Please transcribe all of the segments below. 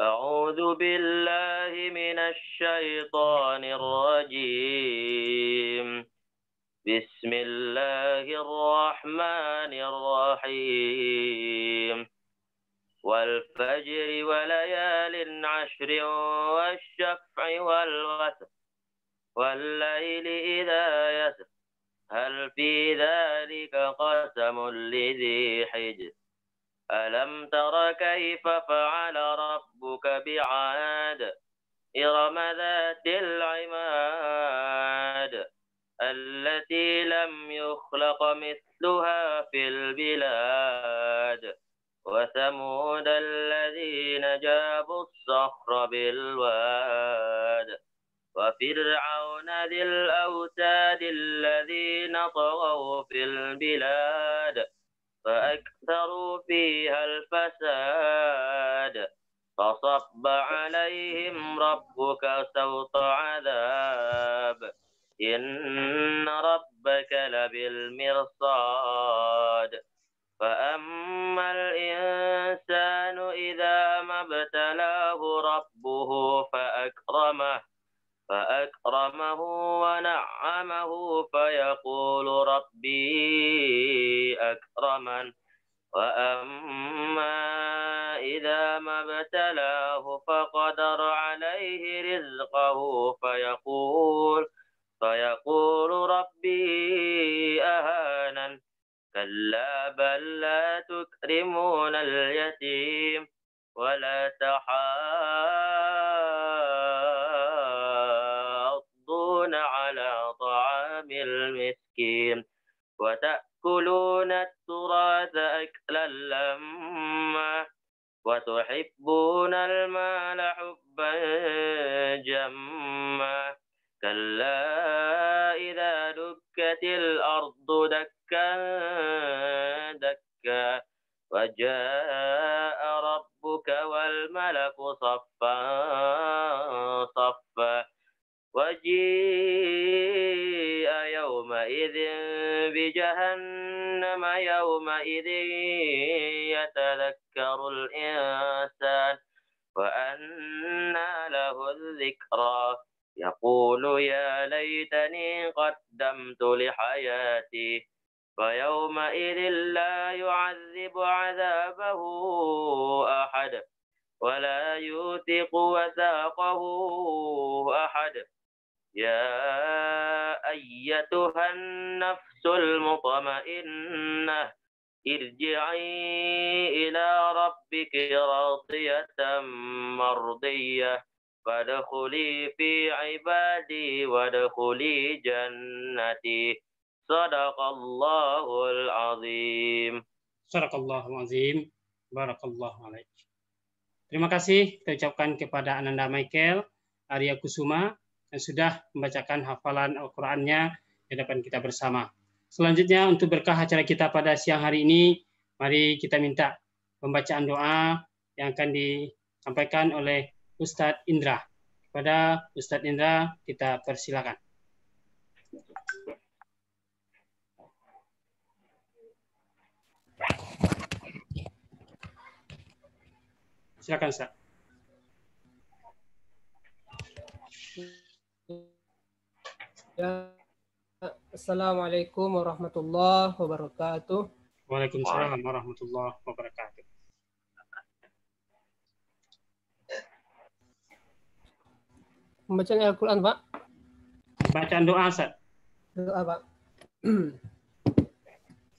أعوذ بالله من الشيطان الرجيم. بسم الله الرحمن الرحيم. والفجر وليال عشر والشفع والوتر والليل إذا يسر هل في ذلك قسم لذي حجر ألم تر كيف فعل ربك بعاد إرم ذات العماد التي لم يخلق مثلها في البلاد وثمود الذين جابوا الصخر بالواد وفرعون ذي الأوتاد الذين طغوا في البلاد فأكثروا فيها الفساد فصب عليهم ربك سوط عذاب إن ربك لبالمرصاد فأما الإنسان إذا ما ابتلاه ربه فأكرمه ونعمه فيقول ربي أكرمن وأما إذا ما ابتلاه فقدر عليه رزقه فيقول ربي أهانن كلا بل لا تكرمون اليتيم ولا تحاضون على طعام المسكين وتأكلون التراث أكلا لما وتحبون المال حبا جما كلا إذا دكت الأرض دكا دكا وجاء ربك والملك صفا صفا وجيء يومئذ بجهنم يومئذ يتذكر الإنسان وأنى له الذكرى يقول يا ليتني قدمت لحياتي فيومئذ لا يعذب عذابه أحد ولا يوثق وثاقه أحد يا أيتها النفس المطمئنة ارجعي إلى ربك راضية مرضية فادخلي في عبادي وادخلي جنتي صدق الله العظيم. Sadaqallahul azim. Barakallahu alaik. Terima kasih kita ucapkan kepada Ananda Michael Arya Kusuma yang sudah membacakan hafalan Al-Qur'annya di depan kita bersama. Selanjutnya untuk berkah acara kita pada siang hari ini, mari kita minta pembacaan doa yang akan disampaikan oleh Ustadz Indra. Kepada Ustadz Indra kita persilakan. Silakan Ustaz. Ya, Assalamualaikum warahmatullahi wabarakatuh. Waalaikumsalam warahmatullahi wabarakatuh. Pembacaan Al-Quran, Pak. Bacaan doa, Ustaz. Doa, Pak.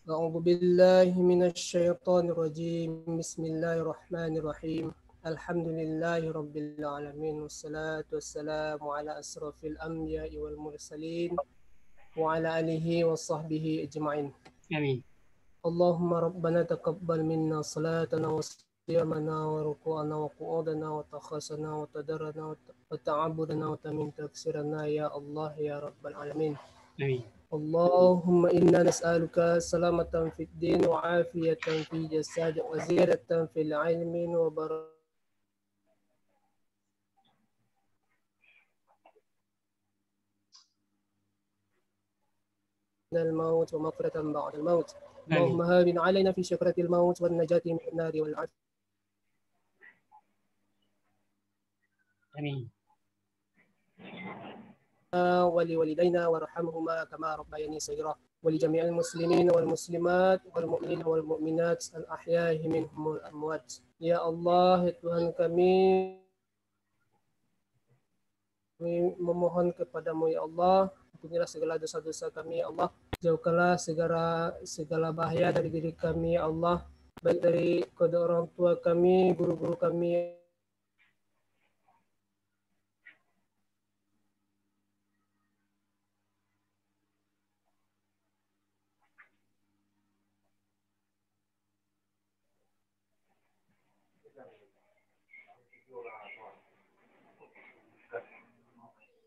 A'udzu billahi minasyaitonir rajim. Bismillahirrahmanirrahim. Alhamdulillahi rabbil alamin wassalatu wassalamu ala asrafil anbiya'i wal mursalin wa ala alihi wa sahbihi ajma'in. Amin. Allahumma rabbana taqabbal minna salatana wa siyamana wa ruku'ana wa qu'udana wa takhasana wa tadarrana wa ta'abudana wa tamin taksirana ya Allah ya rabbal alamin. Amin. اللهم إنا نسألك سلامة في الدين وعافية في الجسد وزيادة في العلم وبركة الموت ومغفرة بعد الموت. اللهم هاون علينا في شكرة الموت والنجاة من النار والعافية Amin. ولوالدينا وارحمهما كما ربياني صغيرا ولجميع المسلمين والmuslimat والمؤمنين والمؤminat الأحياء منهم والأموات. Ya Allah, Tuhan kami memohon kepadamu ya Allah, ampunilah segala dosa-dosa kami ya Allah, jauhkanlah segala bahaya dari diri kami ya Allah, baik dari kedua orang tua kami, guru-guru kami.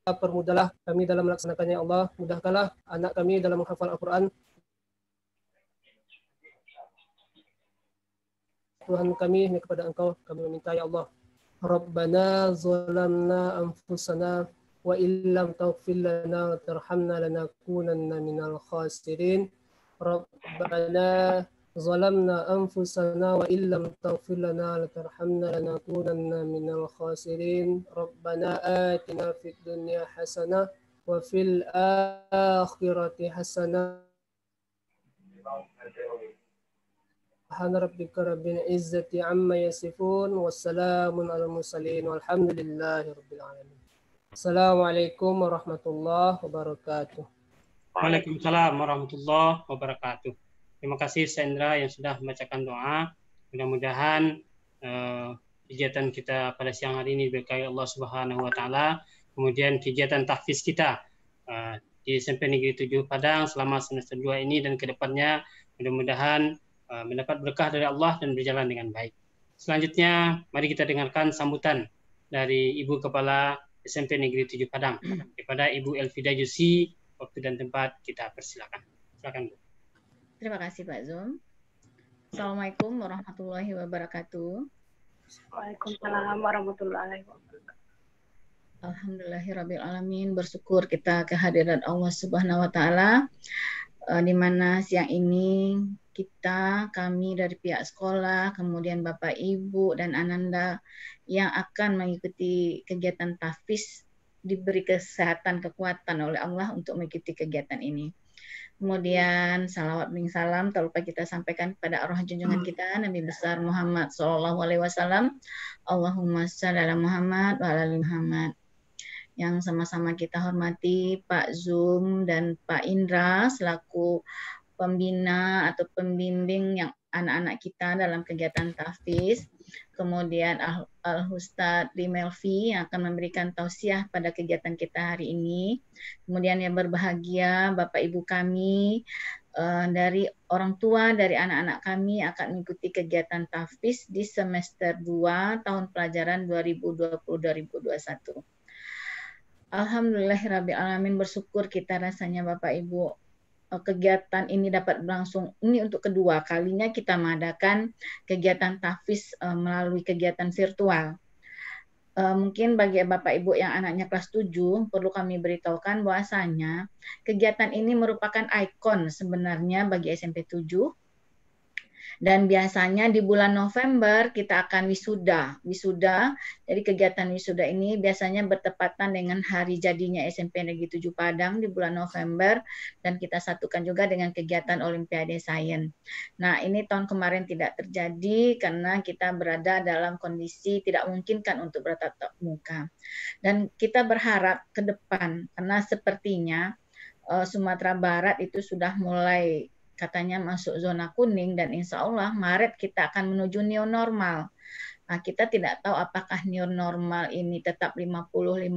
Permudahlah kami dalam melaksanakannya Allah, mudahkanlah anak kami dalam menghafal Al-Quran. Tuhan kami, hanya kepada Engkau kami meminta ya Allah. Rabbana zalamna anfusana wa illam taghfir lana wa tarhamna lanakunanna minal khasirin. Rabbana zalamna anfusana wa illam taghfir lana wa tarhamna lanakunanna minal khasirin. Rabbana atina fid dunya hasanah wa fil akhirati hasanah. Subhana rabbika rabbil izzati amma yasifun wassalamun alal mursalin walhamdulillahi rabbil alamin. Assalamualaikum warahmatullahi wabarakatuh. Waalaikumsalam warahmatullahi wabarakatuh. Terima kasih Sandra yang sudah membacakan doa. Mudah-mudahan kegiatan kita pada siang hari ini diberkahi Allah Subhanahu wa taala. Kemudian kegiatan tahfiz kita di SMP Negeri 7 Padang selama semester 2 ini dan kedepannya mudah-mudahan mendapat berkah dari Allah dan berjalan dengan baik. Selanjutnya, mari kita dengarkan sambutan dari Ibu Kepala SMP Negeri 7 Padang kepada Ibu Elvida Yusi. Waktu dan tempat kita persilakan. Silakan, Bu. Terima kasih Pak Zum. Assalamualaikum warahmatullahi wabarakatuh. Waalaikumsalam warahmatullahi wabarakatuh. Alhamdulillahirabbil alamin, bersyukur kita kehadiran Allah Subhanahu wa taala di mana siang ini kami dari pihak sekolah, kemudian Bapak Ibu dan Ananda yang akan mengikuti kegiatan tahfiz diberi kesehatan, kekuatan oleh Allah untuk mengikuti kegiatan ini. Kemudian salawat bin salam tak lupa kita sampaikan kepada arwah junjungan kita Nabi besar Muhammad SAW. Allahumma shalli ala Muhammad wa ala ali Muhammad. Yang sama-sama kita hormati Pak Zum dan Pak Indra selaku pembina atau pembimbing yang anak-anak kita dalam kegiatan tahfiz. Kemudian Al-Ustadz Melvi yang akan memberikan tausiah pada kegiatan kita hari ini. Kemudian yang berbahagia Bapak Ibu kami dari orang tua dari anak-anak kami akan mengikuti kegiatan tahfiz di semester 2 tahun pelajaran 2020-2021. Alhamdulillahirabbil alamin, bersyukur kita rasanya Bapak Ibu. Kegiatan ini dapat berlangsung, ini untuk kedua kalinya kita mengadakan kegiatan tahfiz melalui kegiatan virtual. Mungkin bagi Bapak Ibu yang anaknya kelas 7 perlu kami beritahukan bahwasanya kegiatan ini merupakan ikon sebenarnya bagi SMP 7. Dan biasanya di bulan November kita akan wisuda. Jadi kegiatan wisuda ini biasanya bertepatan dengan hari jadinya SMP Negeri 7 Padang di bulan November, dan kita satukan juga dengan kegiatan Olimpiade Sains. Nah, ini tahun kemarin tidak terjadi karena kita berada dalam kondisi tidak memungkinkan untuk bertatap muka. Dan kita berharap ke depan karena sepertinya Sumatera Barat itu sudah mulai katanya masuk zona kuning, dan insya Allah Maret kita akan menuju new normal. Nah, kita tidak tahu apakah new normal ini tetap 50-50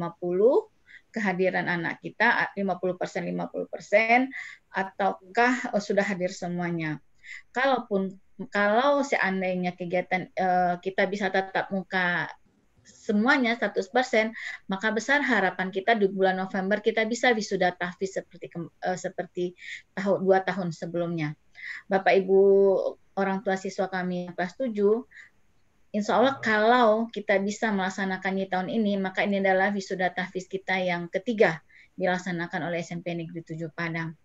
kehadiran anak kita 50% ataukah sudah hadir semuanya. Kalau seandainya kegiatan kita bisa tatap muka semuanya 100%, maka besar harapan kita di bulan November kita bisa wisuda tahfiz seperti 2 tahun sebelumnya. Bapak Ibu orang tua siswa kami kelas 7, insya Allah kalau kita bisa melaksanakannya tahun ini, maka ini adalah wisuda tahfiz kita yang ketiga dilaksanakan oleh SMP Negeri 7 Padang.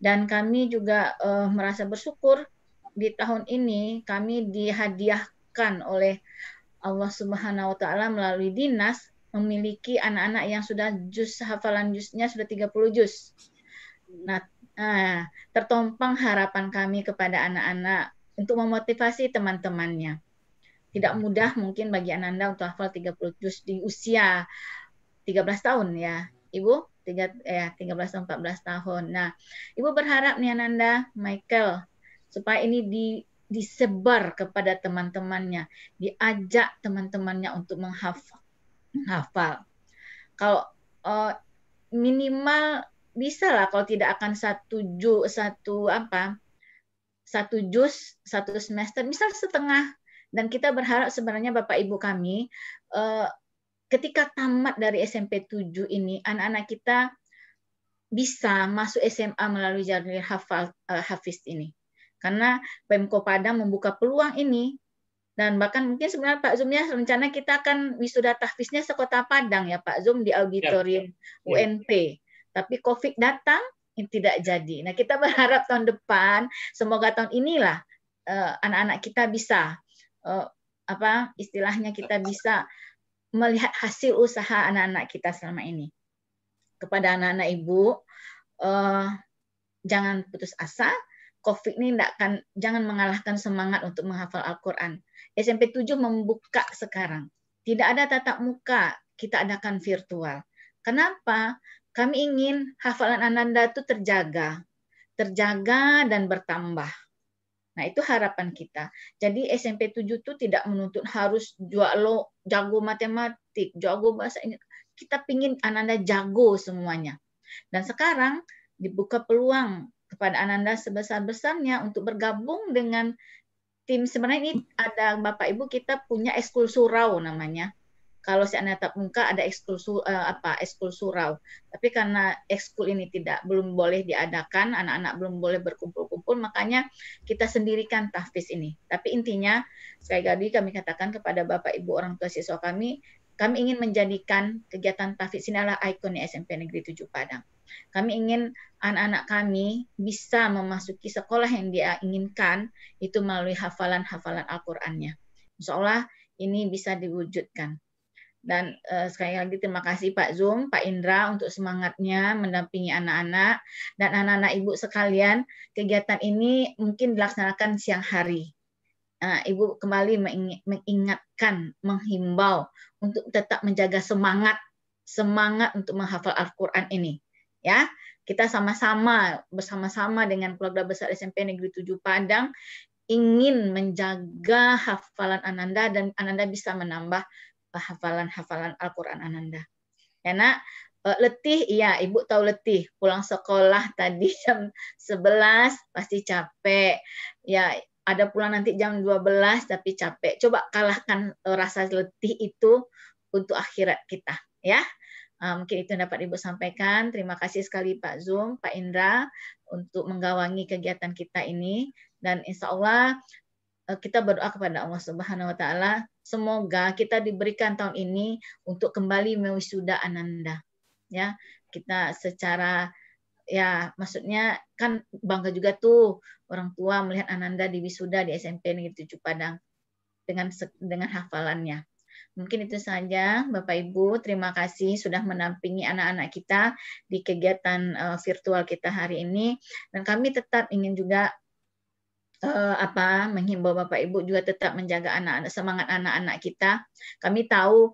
Dan kami juga merasa bersyukur di tahun ini kami dihadiahkan oleh Allah Subhanahu wa taala melalui dinas memiliki anak-anak yang sudah hafalan juznya sudah 30 juz. Nah, tertompang harapan kami kepada anak-anak untuk memotivasi teman-temannya. Tidak mudah mungkin bagi Ananda untuk hafal 30 juz di usia 13 tahun ya, Ibu. 13 atau 14 tahun. Nah, Ibu berharap nih Ananda, Michael, supaya ini disebar kepada teman-temannya, diajak teman-temannya untuk menghafal. Kalau minimal bisa lah, kalau tidak akan satu juz satu semester, misal setengah. Dan kita berharap sebenarnya Bapak Ibu kami, ketika tamat dari SMP 7 ini, anak-anak kita bisa masuk SMA melalui jalur hafiz ini. Karena Pemko Padang membuka peluang ini. Dan bahkan mungkin sebenarnya Pak Zum ya, rencana kita akan wisuda tahfiznya sekota Padang ya Pak Zum, di auditorium UNP. Tapi COVID datang, ini tidak jadi. Nah, kita berharap tahun depan, semoga tahun inilah anak-anak kita bisa istilahnya kita bisa melihat hasil usaha anak-anak kita selama ini. Kepada anak-anak Ibu, jangan putus asa. COVID ini jangan mengalahkan semangat untuk menghafal Al-Quran. SMP 7 membuka sekarang. Tidak ada tatap muka, kita adakan virtual. Kenapa? Kami ingin hafalan Ananda itu terjaga dan bertambah. Nah, itu harapan kita. Jadi SMP 7 itu tidak menuntut harus jago matematik, jago bahasa Inggris. Kita pingin Ananda jago semuanya. Dan sekarang dibuka peluang kepada Ananda sebesar-besarnya untuk bergabung dengan tim. Sebenarnya ini ada Bapak Ibu, kita punya ekskul surau namanya. Kalau seandainya tatap muka ada ekskul surau. Tapi karena ekskul ini belum boleh diadakan, anak-anak belum boleh berkumpul-kumpul, makanya kita sendirikan tahfiz ini. Tapi intinya sekali lagi kami katakan kepada Bapak Ibu orang tua siswa kami ingin menjadikan kegiatan tahfiz ini adalah ikonnya SMP Negeri 7 Padang. Kami ingin anak-anak kami bisa memasuki sekolah yang dia inginkan itu melalui hafalan-hafalan Al-Qur'annya. Insya Allah ini bisa diwujudkan. Dan sekali lagi terima kasih Pak Zum, Pak Indra untuk semangatnya mendampingi anak-anak dan anak-anak Ibu sekalian. Kegiatan ini mungkin dilaksanakan siang hari. Ibu kembali mengingatkan, menghimbau untuk tetap menjaga semangat untuk menghafal Al-Quran ini. Ya, kita bersama-sama dengan keluarga besar SMP Negeri 7 Padang ingin menjaga hafalan Ananda dan Ananda bisa menambah hafalan Al-Quran Ananda. Karena letih, iya Ibu tahu letih. Pulang sekolah tadi jam 11 pasti capek. Ya, ada pulang nanti jam 12 tapi capek. Coba kalahkan rasa letih itu untuk akhirat kita, ya. Mungkin itu dapat Ibu sampaikan. Terima kasih sekali Pak Zum, Pak Indra untuk menggawangi kegiatan kita ini. Dan insya Allah kita berdoa kepada Allah Subhanahu Wa Taala semoga kita diberikan tahun ini untuk kembali mewisuda Ananda. Ya, kita secara maksudnya kan bangga juga tuh orang tua melihat Ananda di wisuda di SMP Negeri 7 Padang dengan hafalannya. Mungkin itu saja Bapak Ibu, terima kasih sudah mendampingi anak-anak kita di kegiatan virtual kita hari ini. Dan kami tetap ingin juga menghimbau Bapak Ibu juga tetap menjaga semangat anak-anak kita. Kami tahu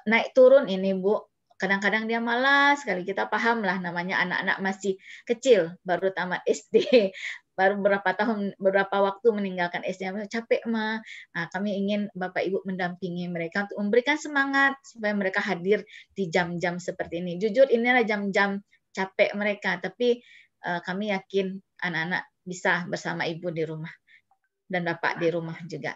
naik turun ini Bu, kadang-kadang dia malas sekali. Kita paham lah namanya anak-anak masih kecil, baru tamat SD, baru beberapa waktu meninggalkan SD, capek mah. Nah, kami ingin Bapak Ibu mendampingi mereka untuk memberikan semangat supaya mereka hadir di jam-jam seperti ini. Jujur inilah jam-jam capek mereka, tapi kami yakin anak-anak bisa bersama Ibu di rumah dan Bapak di rumah juga.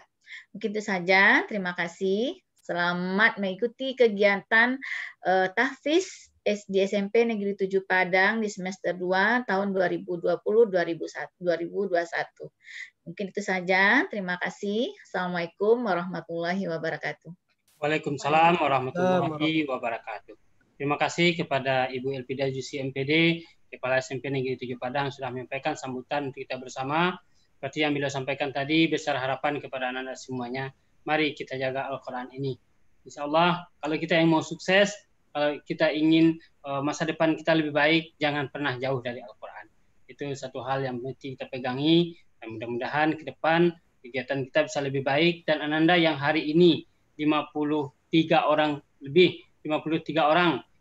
Mungkin itu saja. Terima kasih. Selamat mengikuti kegiatan tahfiz SD SMP Negeri 7 Padang di semester 2 tahun 2020-2021. Mungkin itu saja. Terima kasih. Assalamualaikum warahmatullahi wabarakatuh. Waalaikumsalam warahmatullahi wabarakatuh. Terima kasih kepada Ibu Elpida Jusi MPD, Kepala SMP Negeri 7 Padang sudah menyampaikan sambutan untuk kita bersama. Seperti yang beliau sampaikan tadi, besar harapan kepada anak-anak semuanya. Mari kita jaga Al-Quran ini. Insya Allah kalau kita yang mau sukses, kalau kita ingin masa depan kita lebih baik, jangan pernah jauh dari Al-Quran. Itu satu hal yang mesti kita pegangi, dan mudah-mudahan ke depan kegiatan kita bisa lebih baik. Dan Ananda yang hari ini 53 orang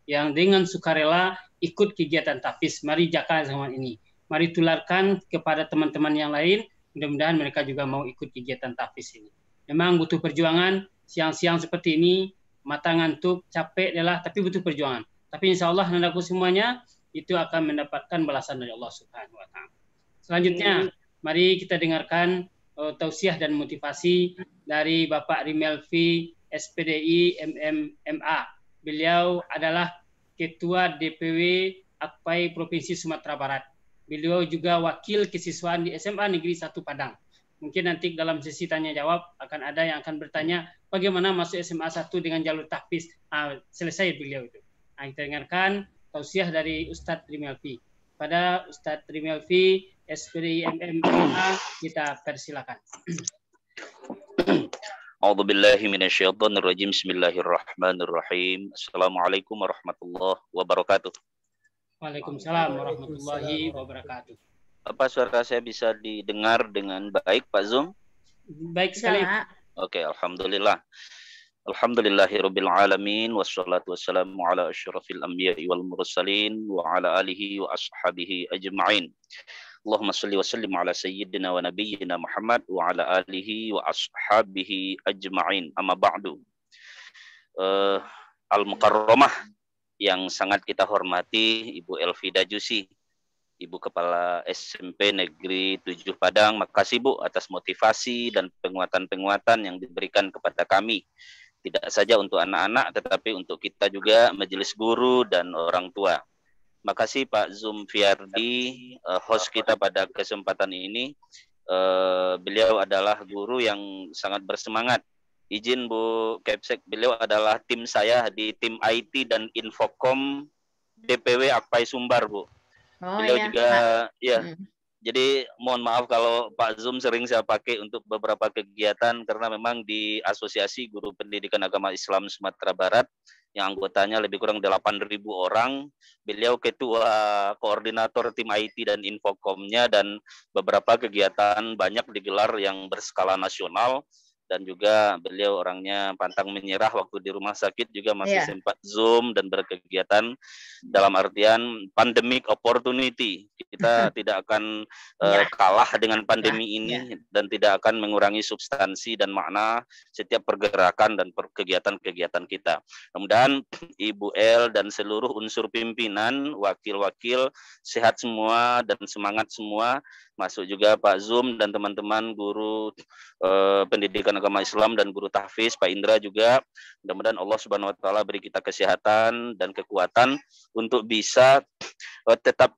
yang dengan sukarela ikut kegiatan tahfiz. Mari jaga zaman ini. Mari tularkan kepada teman-teman yang lain, mudah-mudahan mereka juga mau ikut kegiatan tahfiz ini. Memang butuh perjuangan, siang-siang seperti ini, mata ngantuk, capek adalah, tapi butuh perjuangan. Tapi insya Allah anandaku semuanya itu akan mendapatkan balasan dari Allah Subhanahu wa Ta'ala. Selanjutnya, mari kita dengarkan tausiah dan motivasi dari Bapak Rimelvi, SPDI MMA. Beliau adalah Ketua DPW Akpai Provinsi Sumatera Barat. Beliau juga wakil kesiswaan di SMA Negeri 1 Padang. Mungkin nanti dalam sesi tanya jawab akan ada yang akan bertanya bagaimana masuk SMA 1 dengan jalur tahfiz. Selesai beliau itu. Kita dengarkan tausiah dari Ustadz Rimelvi. Pada Ustadz Rimelvi, SPDI MMA, kita persilakan. A'udzubillahi minasyaitonirrajim. Bismillahirrahmanirrahim. Assalamualaikum warahmatullahi wabarakatuh. Waalaikumsalam warahmatullahi wabarakatuh. Apa suara saya bisa didengar dengan baik, Pak Zum? Baik sekali. Oke, alhamdulillah. Alhamdulillahirabbil alamin wassalatu wassalamu ala asyrafil anbiya'i wal mursalin wa ala alihi wa ashabihi ajma'in. Allahumma shalli wa sallim ala sayyidina wa nabiyyina Muhammad wa ala alihi wa ashabihi ajma'in. Amma ba'du. Al-Mukarramah yang sangat kita hormati Ibu Elvida Jusi, Ibu Kepala SMP Negeri 7 Padang. Makasih Bu atas motivasi dan penguatan-penguatan yang diberikan kepada kami. Tidak saja untuk anak-anak, tetapi untuk kita juga majelis guru dan orang tua. Makasih Pak Zum Fiardi, host kita pada kesempatan ini. Beliau adalah guru yang sangat bersemangat. Izin Bu Kepsek, beliau adalah tim saya di tim IT dan Infocom DPW Akpai Sumbar, Bu. Beliau juga, ya. Jadi mohon maaf kalau Pak Zum sering saya pakai untuk beberapa kegiatan karena memang di Asosiasi Guru Pendidikan Agama Islam Sumatera Barat yang anggotanya lebih kurang 8.000 orang. Beliau ketua koordinator tim IT dan Infocomnya, dan beberapa kegiatan banyak digelar yang berskala nasional. Dan juga beliau orangnya pantang menyerah, waktu di rumah sakit juga masih sempat Zoom dan berkegiatan dalam artian pandemic opportunity. Kita tidak akan kalah dengan pandemi ini dan tidak akan mengurangi substansi dan makna setiap pergerakan dan kegiatan-kegiatan kita. Kemudian Ibu El dan seluruh unsur pimpinan, wakil-wakil sehat semua dan semangat semua. Masuk juga Pak Zum dan teman-teman guru pendidikan agama Islam dan guru tahfiz, Pak Indra juga. Mudah-mudahan Allah Subhanahu wa Ta'ala beri kita kesehatan dan kekuatan untuk bisa tetap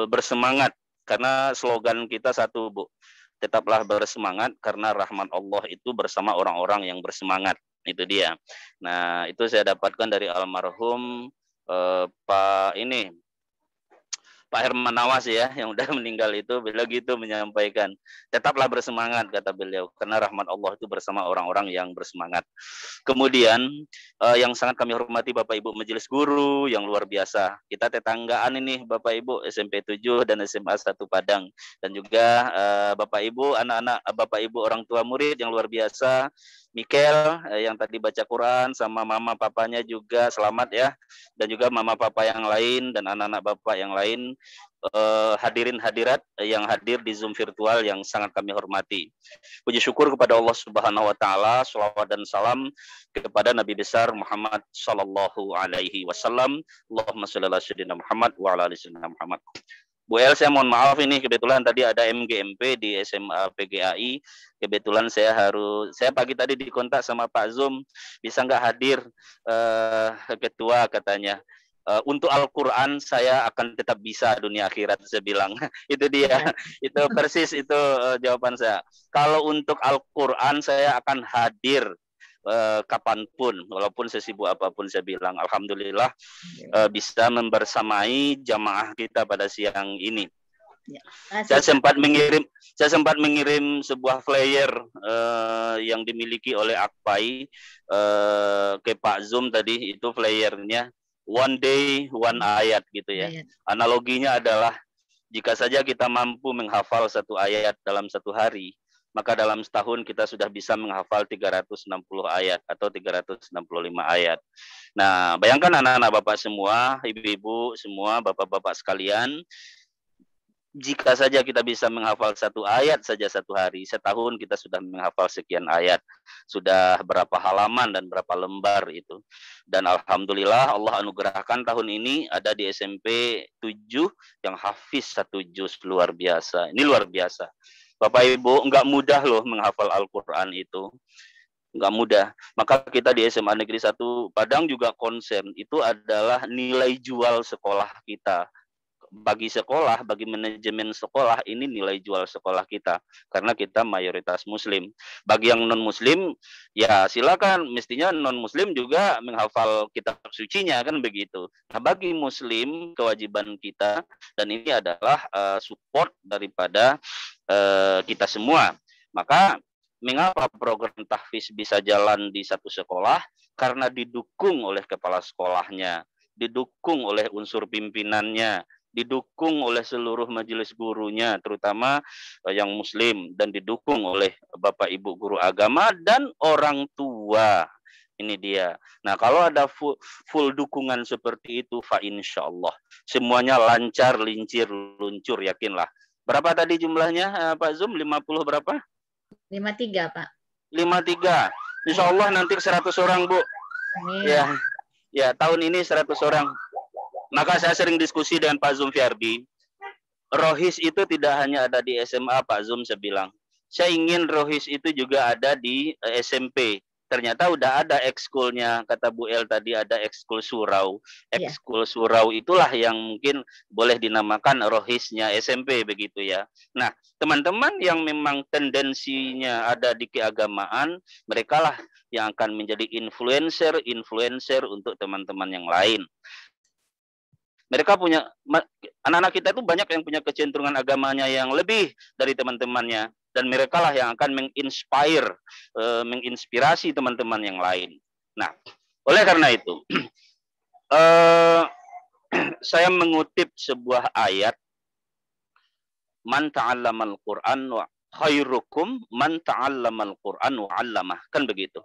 bersemangat, karena slogan kita satu, Bu. Tetaplah bersemangat karena rahmat Allah itu bersama orang-orang yang bersemangat. Itu dia. Nah, itu saya dapatkan dari almarhum Pak Herman Nawas ya, yang udah meninggal itu. Beliau gitu menyampaikan, tetaplah bersemangat kata beliau, karena rahmat Allah itu bersama orang-orang yang bersemangat. Kemudian yang sangat kami hormati Bapak Ibu Majelis Guru yang luar biasa. Kita tetanggaan ini Bapak Ibu SMP 7 dan SMA 1 Padang, dan juga Bapak Ibu anak-anak, Bapak Ibu orang tua murid yang luar biasa. Mikel yang tadi baca Quran, sama mama papanya juga selamat ya, dan juga mama papa yang lain dan anak-anak bapak yang lain, hadirin hadirat yang hadir di Zoom virtual yang sangat kami hormati. Puji syukur kepada Allah Subhanahu wa Ta'ala, shalawat dan salam kepada Nabi besar Muhammad sallallahu alaihi wasallam. Allahumma shalli ala sayyidina Muhammad wa ala ali sayyidina Muhammad. Bu El, saya mohon maaf ini kebetulan tadi ada MGMP di SMA PGAI. Kebetulan saya pagi tadi dikontak sama Pak Zum, bisa nggak hadir ketua katanya. Untuk Al-Quran saya akan tetap bisa dunia akhirat, saya bilang. Itu dia, itu persis itu jawaban saya. Kalau untuk Al-Quran saya akan hadir kapanpun, walaupun sesibuk apapun, saya bilang. Alhamdulillah bisa membersamai jamaah kita pada siang ini. Saya sempat mengirim sebuah flyer yang dimiliki oleh Akpai ke Pak Zoom tadi itu flyernya one day one ayat gitu ya. Analoginya adalah jika saja kita mampu menghafal satu ayat dalam satu hari, maka dalam setahun kita sudah bisa menghafal 360 ayat atau 365 ayat. Nah, bayangkan anak-anak Bapak semua, ibu-ibu semua, bapak-bapak sekalian, jika saja kita bisa menghafal satu ayat saja satu hari, setahun kita sudah menghafal sekian ayat. Sudah berapa halaman dan berapa lembar itu. Dan alhamdulillah Allah anugerahkan tahun ini ada di SMP 7 yang hafiz satu juz, luar biasa. Ini luar biasa. Bapak Ibu, enggak mudah loh menghafal Al-Quran itu. Enggak mudah. Maka kita di SMA Negeri 1 Padang juga concern. Itu adalah nilai jual sekolah kita. Bagi sekolah, bagi manajemen sekolah, ini nilai jual sekolah kita. Karena kita mayoritas muslim. Bagi yang non-muslim, ya silakan. Mestinya non-muslim juga menghafal kitab sucinya, kan begitu. Nah, bagi muslim, kewajiban kita, dan ini adalah support daripada kita semua. Maka, mengapa program tahfiz bisa jalan di satu sekolah? Karena didukung oleh kepala sekolahnya, didukung oleh unsur pimpinannya, didukung oleh seluruh majelis gurunya, terutama yang muslim, dan didukung oleh Bapak Ibu guru agama dan orang tua. Ini dia. Nah, kalau ada full dukungan seperti itu, fa insya Allah semuanya lancar, lincir, luncur, yakinlah. Berapa tadi jumlahnya, Pak Zoom? 50 berapa? 53, Pak. 53. Insya Allah nanti 100 orang, Bu. Amin. Ya, tahun ini 100 orang. Maka saya sering diskusi dengan Pak Zum Fiardi. Rohis itu tidak hanya ada di SMA, Pak Zum, saya bilang. Saya ingin Rohis itu juga ada di SMP. Ternyata udah ada ekskulnya, kata Bu El tadi ada ekskul surau. Ekskul surau itulah yang mungkin boleh dinamakan Rohisnya SMP begitu ya. Nah, teman-teman yang memang tendensinya ada di keagamaan, merekalah yang akan menjadi influencer untuk teman-teman yang lain. Mereka punya, anak-anak kita itu banyak yang punya kecenderungan agamanya yang lebih dari teman-temannya. Dan mereka lah yang akan menginspirasi teman-teman yang lain. Nah, oleh karena itu, saya mengutip sebuah ayat, Man ta'allamal Qur'an wa khairukum man ta'allamal Qur'an wa 'allamah. Kan begitu.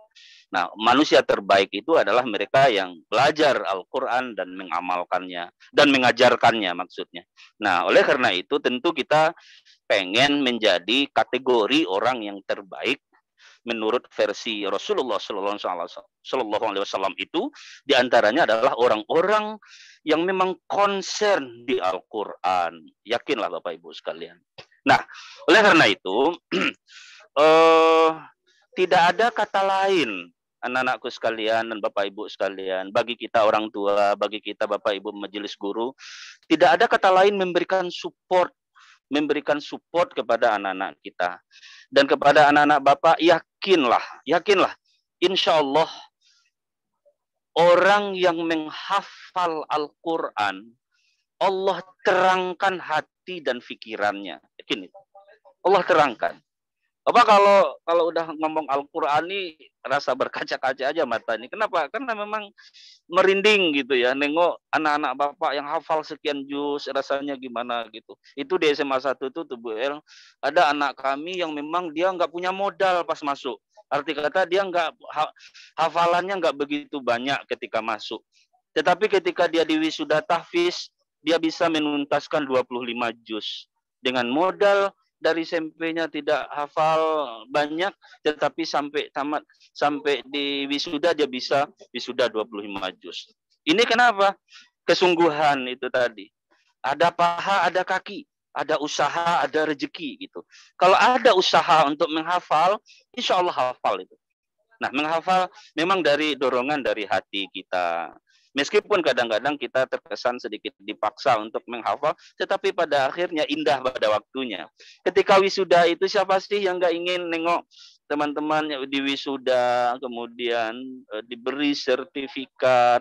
Nah, manusia terbaik itu adalah mereka yang belajar Al-Quran dan mengamalkannya, dan mengajarkannya maksudnya. Nah, oleh karena itu tentu kita pengen menjadi kategori orang yang terbaik menurut versi Rasulullah Sallallahu Alaihi Wasallam itu, diantaranya adalah orang-orang yang memang concern di Al-Quran. Yakinlah Bapak Ibu sekalian. Nah, oleh karena itu, tidak ada kata lain, anak-anakku sekalian dan Bapak Ibu sekalian, bagi kita orang tua, bagi kita Bapak Ibu majelis guru, tidak ada kata lain memberikan support kepada anak-anak kita. Dan kepada anak-anak Bapak, yakinlah, insya Allah, orang yang menghafal Al-Quran, Allah terangkan hati dan pikirannya. Yakin itu. Allah terangkan. Apa kalau udah ngomong Al-Quran ini rasa berkaca-kaca aja mata ini. Kenapa? Karena memang merinding gitu ya. Nengok anak-anak Bapak yang hafal sekian juz, rasanya gimana gitu. Itu di SMA 1 itu tuh Bu El, ada anak kami yang memang dia nggak punya modal pas masuk. Arti kata dia hafalannya nggak begitu banyak ketika masuk. Tetapi ketika dia di wisuda tahfiz, dia bisa menuntaskan 25 juz. Dengan modal dari SMP-nya tidak hafal banyak, tetapi sampai tamat, sampai di wisuda dia bisa wisuda 25 juz. Ini kenapa? Kesungguhan itu tadi. Ada paha, ada kaki. Ada usaha, ada rezeki gitu. Kalau ada usaha untuk menghafal, insya Allah hafal itu. Nah, menghafal memang dari dorongan dari hati kita. Meskipun kadang-kadang kita terkesan sedikit dipaksa untuk menghafal, tetapi pada akhirnya indah pada waktunya. Ketika wisuda itu siapa sih yang nggak ingin nengok teman-teman di wisuda, kemudian diberi sertifikat,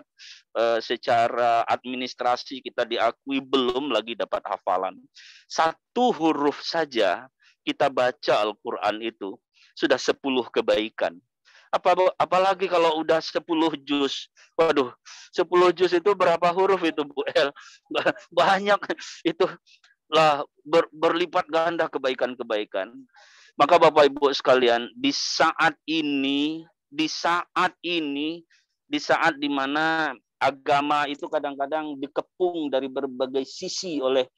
secara administrasi kita diakui, belum lagi dapat hafalan. Satu huruf saja kita baca Al-Quran itu, sudah 10 kebaikan. Apalagi kalau udah 10 juz. Waduh, 10 juz itu berapa huruf itu Bu El? Banyak itu lah, berlipat ganda kebaikan-kebaikan. Maka Bapak Ibu sekalian, di saat di mana agama itu kadang-kadang dikepung dari berbagai sisi oleh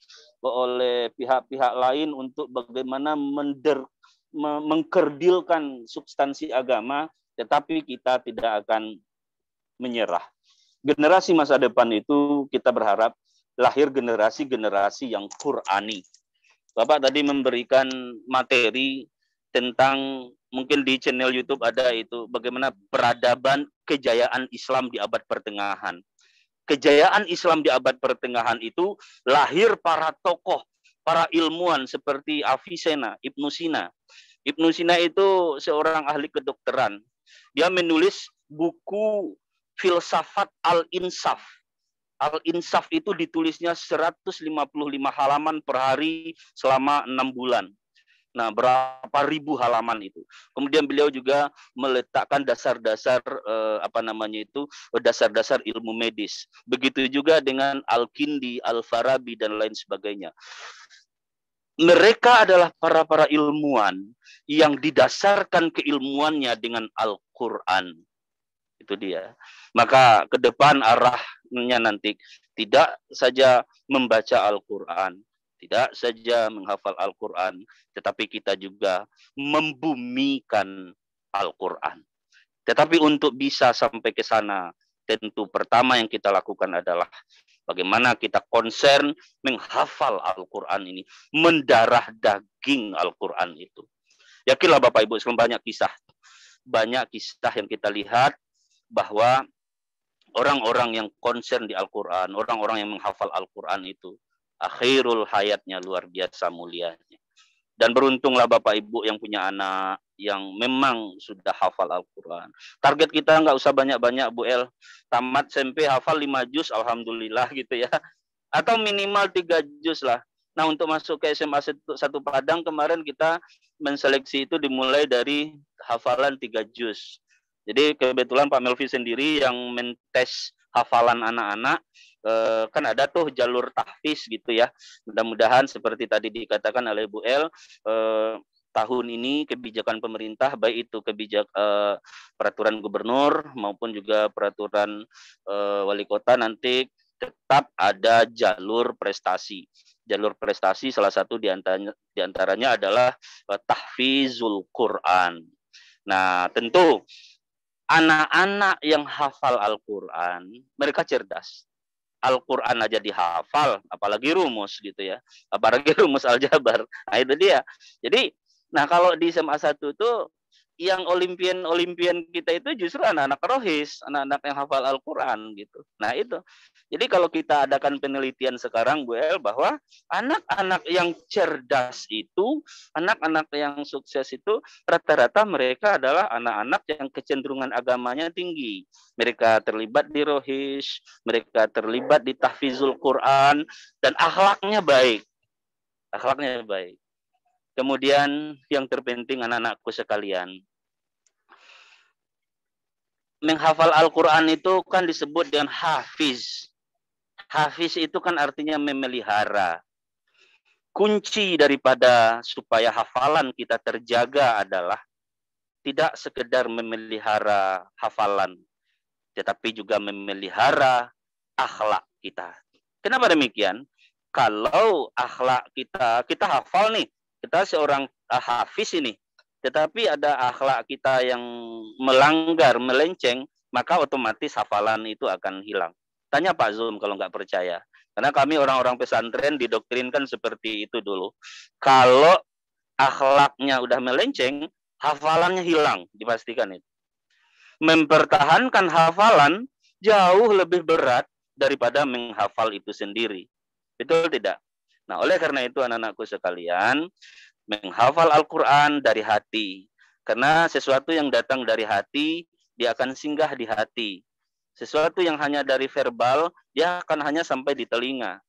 pihak-pihak lain untuk bagaimana mengkerdilkan substansi agama, tetapi kita tidak akan menyerah. Generasi masa depan itu kita berharap lahir generasi-generasi yang Qur'ani. Bapak tadi memberikan materi tentang, mungkin di channel YouTube ada itu, bagaimana peradaban kejayaan Islam di abad pertengahan. Kejayaan Islam di abad pertengahan itu lahir para tokoh, para ilmuwan seperti Avicenna, Ibnu Sina. Ibnu Sina itu seorang ahli kedokteran. Dia menulis buku filsafat Al-Insaf. Al-Insaf itu ditulisnya 155 halaman per hari selama 6 bulan. Nah, berapa ribu halaman itu. Kemudian beliau juga meletakkan dasar-dasar dasar-dasar ilmu medis. Begitu juga dengan Al-Kindi, Al-Farabi dan lain sebagainya. Mereka adalah para ilmuwan yang didasarkan keilmuannya dengan Al-Qur'an. Itu dia. Maka ke depan arahnya nanti tidak saja membaca Al-Qur'an, tidak saja menghafal Al-Qur'an, tetapi kita juga membumikan Al-Qur'an. Tetapi untuk bisa sampai ke sana, tentu pertama yang kita lakukan adalah bagaimana kita concern menghafal Al-Qur'an ini, mendarah daging Al-Qur'an itu. Yakinlah Bapak Ibu sekalian, banyak kisah yang kita lihat bahwa orang-orang yang concern di Al-Qur'an, orang-orang yang menghafal Al-Qur'an itu akhirul hayatnya luar biasa mulianya. Dan beruntunglah Bapak Ibu yang punya anak yang memang sudah hafal Al-Qur'an. Target kita nggak usah banyak-banyak Bu El, tamat SMP hafal 5 juz alhamdulillah gitu ya. Atau minimal 3 juz lah. Nah, untuk masuk ke SMA 1 Padang kemarin kita menseleksi itu dimulai dari hafalan 3 juz. Jadi kebetulan Pak Melvi sendiri yang mentes hafalan anak-anak, kan ada tuh jalur tahfiz gitu ya. Mudah-mudahan seperti tadi dikatakan oleh Bu El, tahun ini kebijakan pemerintah, baik itu peraturan gubernur maupun juga peraturan wali kota, nanti tetap ada jalur prestasi. Jalur prestasi salah satu diantaranya adalah tahfizul Quran. Nah, tentu anak-anak yang hafal Al-Quran, mereka cerdas. Al-Quran aja dihafal, apalagi rumus gitu ya. Apalagi rumus aljabar. Nah, itu dia. Jadi, nah kalau di SMA 1 itu, yang olimpian kita itu justru anak-anak rohis, anak-anak yang hafal Al-Quran gitu. Nah itu. Jadi kalau kita adakan penelitian sekarang Bu El, bahwa anak-anak yang cerdas itu, anak-anak yang sukses itu, rata-rata mereka adalah anak-anak yang kecenderungan agamanya tinggi. Mereka terlibat di rohis, mereka terlibat di tahfizul Quran, dan akhlaknya baik. Akhlaknya baik. Kemudian yang terpenting anak-anakku sekalian, menghafal Al-Quran itu kan disebut dengan hafiz. Hafiz itu kan artinya memelihara. Kunci daripada supaya hafalan kita terjaga adalah tidak sekedar memelihara hafalan, tetapi juga memelihara akhlak kita. Kenapa demikian? Kalau akhlak kita hafal nih, kita seorang hafiz ini, tetapi ada akhlak kita yang melanggar, melenceng, maka otomatis hafalan itu akan hilang. Tanya Pak Zum kalau nggak percaya. Karena kami orang-orang pesantren didoktrinkan seperti itu dulu. Kalau akhlaknya udah melenceng, hafalannya hilang, dipastikan itu. Mempertahankan hafalan jauh lebih berat daripada menghafal itu sendiri. Betul tidak? Nah, oleh karena itu anak-anakku sekalian, menghafal Al-Quran dari hati. Karena sesuatu yang datang dari hati, dia akan singgah di hati. Sesuatu yang hanya dari verbal, dia akan hanya sampai di telinga.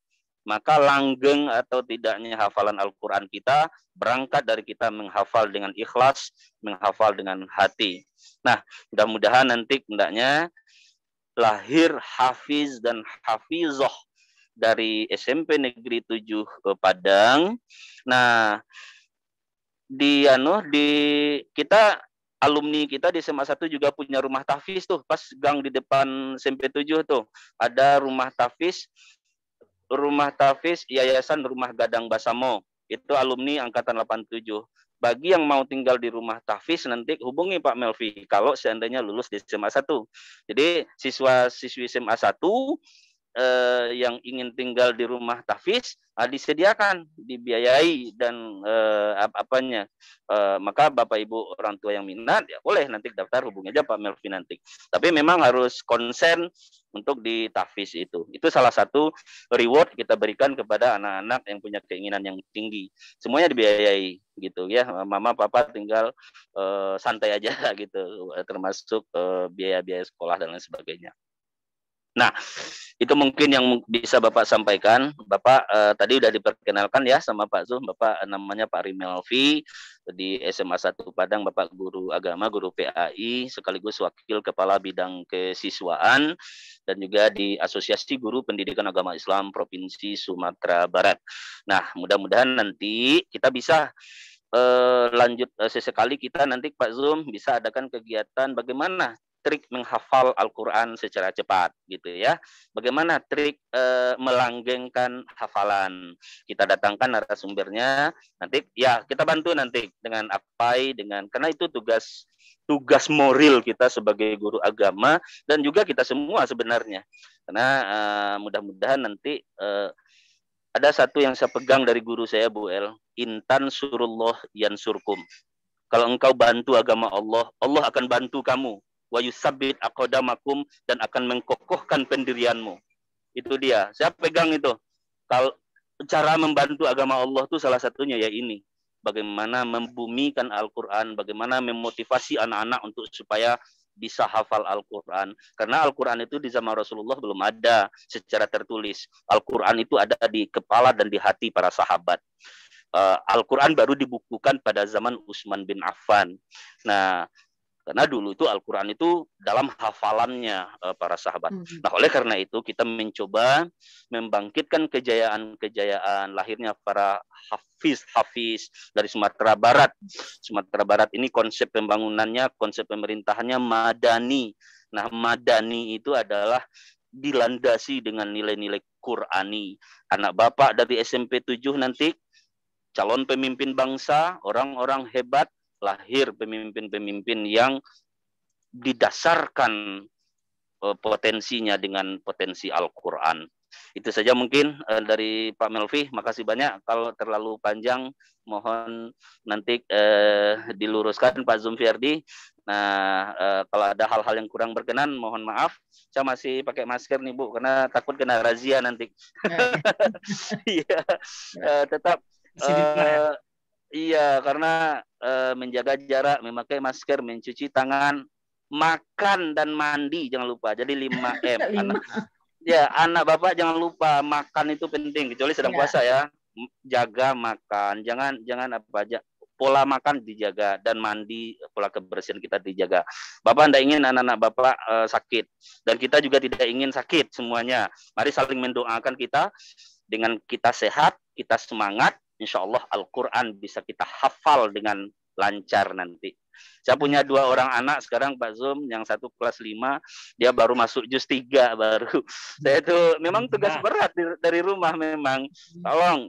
maka langgeng atau tidaknya hafalan Al-Quran kita berangkat dari kita menghafal dengan ikhlas, menghafal dengan hati. Nah, mudah-mudahan nanti hendaknya lahir hafiz dan hafizah dari SMP Negeri 7 Padang. Nah, di kita alumni kita di SMA 1 juga punya rumah tahfiz tuh, pas gang di depan SMP 7 tuh. Ada rumah tahfiz Yayasan Rumah Gadang Basamo. Itu alumni angkatan 87. Bagi yang mau tinggal di rumah tahfiz nanti hubungi Pak Melvi kalau seandainya lulus di SMA 1. Jadi siswa-siswi SMA 1 yang ingin tinggal di rumah tahfiz disediakan, dibiayai dan maka Bapak Ibu orang tua yang minat ya boleh nanti daftar, hubungi aja Pak Melvi nanti. Tapi memang harus konsen untuk di tahfiz itu. Itu salah satu reward kita berikan kepada anak-anak yang punya keinginan yang tinggi. Semuanya dibiayai gitu ya. Mama papa tinggal santai aja gitu, termasuk biaya-biaya sekolah dan lain sebagainya. Nah, itu mungkin yang bisa Bapak sampaikan. Bapak tadi udah diperkenalkan ya sama Pak Zuh. Bapak namanya Pak Rimelvi di SMA 1 Padang. Bapak guru agama, guru PAI, sekaligus wakil kepala bidang kesiswaan dan juga di Asosiasi Guru Pendidikan Agama Islam Provinsi Sumatera Barat. Nah, mudah-mudahan nanti kita bisa lanjut sesekali kita nanti Pak Zum bisa adakan kegiatan bagaimana trik menghafal Al-Quran secara cepat gitu ya. Bagaimana trik melanggengkan hafalan. Kita datangkan narasumbernya, nanti ya kita bantu nanti dengan APAI, karena itu tugas moral kita sebagai guru agama dan juga kita semua sebenarnya. Karena mudah-mudahan nanti ada satu yang saya pegang dari guru saya Bu El, intan surullah yansurkum. Kalau engkau bantu agama Allah, Allah akan bantu kamu. Wa yusabbit aqdamakum, dan akan mengkokohkan pendirianmu. Itu dia. Saya pegang itu. Kalau cara membantu agama Allah itu salah satunya ya ini. Bagaimana membumikan Al-Quran, bagaimana memotivasi anak-anak untuk supaya bisa hafal Al-Quran. Karena Al-Quran itu di zaman Rasulullah belum ada secara tertulis. Al-Quran itu ada di kepala dan di hati para sahabat. Al-Quran baru dibukukan pada zaman Utsman bin Affan. Nah, karena dulu itu Al-Quran itu dalam hafalannya para sahabat. Nah, oleh karena itu kita mencoba membangkitkan kejayaan-kejayaan lahirnya para hafiz dari Sumatera Barat. Sumatera Barat ini konsep pembangunannya, konsep pemerintahannya madani. Nah, madani itu adalah dilandasi dengan nilai-nilai Qurani. Anak bapak dari SMP 7 nanti calon pemimpin bangsa, orang-orang hebat, lahir pemimpin-pemimpin yang didasarkan potensinya dengan potensi Al-Quran. Itu saja mungkin dari Pak Melvi. Makasih banyak. Kalau terlalu panjang, mohon nanti diluruskan Pak Zumfirdi. Nah, kalau ada hal-hal yang kurang berkenan, mohon maaf. Saya masih pakai masker nih Bu, karena takut kena razia nanti. Iya, tetap. Iya, karena menjaga jarak, memakai masker, mencuci tangan, makan dan mandi jangan lupa. Jadi 5M. Anak bapak jangan lupa makan itu penting, kecuali sedang puasa ya. Jaga makan, jangan apa aja. Pola makan dijaga dan mandi, pola kebersihan kita dijaga. Bapak tidak ingin anak-anak bapak sakit, dan kita juga tidak ingin sakit semuanya. Mari saling mendoakan kita, dengan kita sehat, kita semangat. Insya Allah Al-Quran bisa kita hafal dengan lancar nanti. Saya punya 2 orang anak sekarang Pak Zum, yang satu kelas 5, dia baru masuk juz 3 baru. Saya itu memang tugas berat dari rumah memang. Tolong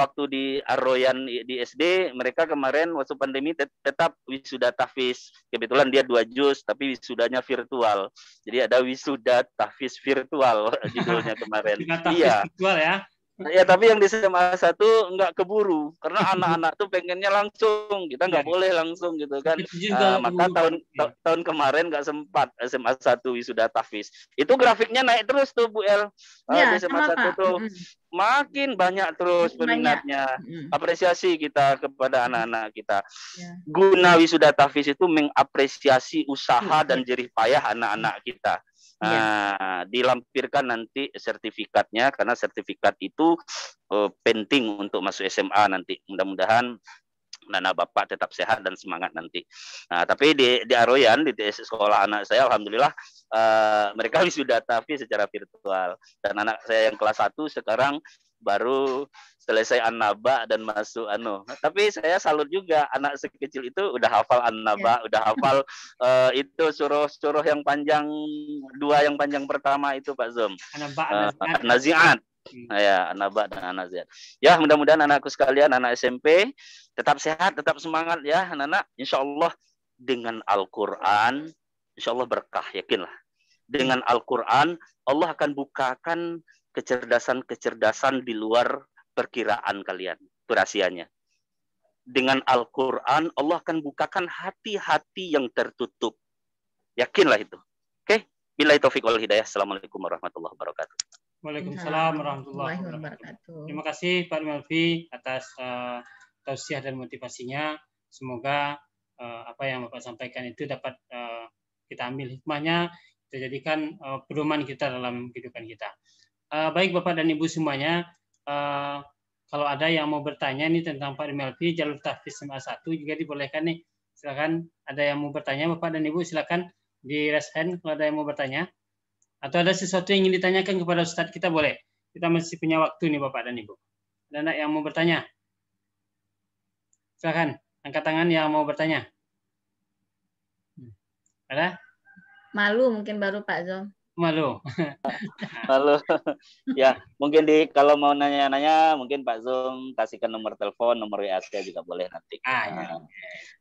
waktu di Arroyan di SD, mereka kemarin waktu pandemi tetap wisuda tahfiz. Kebetulan dia 2 juz tapi wisudanya virtual. Jadi ada wisuda tahfiz virtual judulnya kemarin. Iya. Virtual ya. Ya, tapi yang di SMA 1 nggak keburu karena anak-anak tuh pengennya langsung, kita nggak boleh langsung gitu kan. Maka tahun kemarin nggak sempat SMA 1 wisuda tahfiz. Itu grafiknya naik terus tuh Bu El. Di SMA 1 tuh makin banyak terus peminatnya. Apresiasi kita kepada anak-anak kita. Guna wisuda tahfiz itu mengapresiasi usaha dan jerih payah anak-anak kita. Dilampirkan nanti sertifikatnya, karena sertifikat itu penting untuk masuk SMA nanti. Mudah-mudahan Nana Bapak tetap sehat dan semangat nanti. Nah, tapi di Aroyan, di sekolah anak saya, alhamdulillah mereka sudah tapi secara virtual. Dan anak saya yang kelas 1 sekarang baru selesai An-Naba dan masuk Tapi saya salut juga, anak sekecil itu udah hafal An-Naba, udah hafal itu suruh yang panjang, 2 yang panjang pertama itu Pak Zom. Nazi'at. Ya, An-Naba dan An-Nazi'at. Ya, mudah-mudahan anakku sekalian, anak SMP tetap sehat, tetap semangat ya, anak-anak. Insya Allah dengan Al-Quran, insya Allah berkah, yakinlah. Dengan Al-Quran, Allah akan bukakan kecerdasan-kecerdasan di luar perkiraan kalian. Itu rahasianya. Dengan Al-Quran, Allah akan bukakan hati-hati yang tertutup. Yakinlah itu. Oke? Billahi taufiq wal hidayah. Assalamualaikum warahmatullahi wabarakatuh. Waalaikumsalam warahmatullahi wabarakatuh. Terima kasih Pak Melvi atas tausiah dan motivasinya. Semoga apa yang Bapak sampaikan itu dapat kita ambil hikmahnya, kita jadikan pedoman kita dalam kehidupan kita. Baik Bapak dan Ibu semuanya, kalau ada yang mau bertanya nih tentang Pak Melvi, jalur tahfiz SMA 1 juga dibolehkan nih. Silakan, ada yang mau bertanya Bapak dan Ibu, silakan di raise hand kalau ada yang mau bertanya. Atau ada sesuatu yang ingin ditanyakan kepada Ustadz, kita boleh. Kita masih punya waktu nih Bapak dan Ibu. Ada anak yang mau bertanya? Silakan, angkat tangan yang mau bertanya. Ada? Malu mungkin baru Pak Zom. Malu. Malu. Ya, mungkin kalau mau nanya-nanya, mungkin Pak Zom kasihkan nomor telepon, nomor WA saya juga boleh nanti. Ya.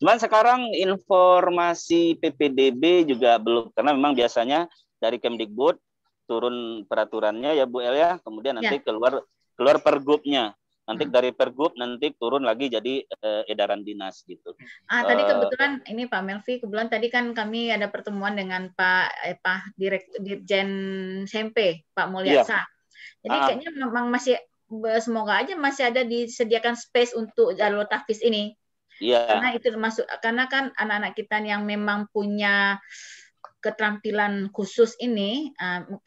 Cuman sekarang informasi PPDB juga belum, karena memang biasanya dari Kemdikbud turun peraturannya ya Bu El ya, kemudian nanti keluar pergubnya. Nanti dari pergub nanti turun lagi jadi edaran dinas gitu. Tadi kebetulan ini Pak Melvi, kebetulan tadi kan kami ada pertemuan dengan Pak Direktur Dirjen SMP Pak Mulyasa. Jadi kayaknya memang masih, semoga aja masih ada disediakan space untuk jalur tahfiz ini. Karena itu termasuk, karena kan anak-anak kita yang memang punya keterampilan khusus ini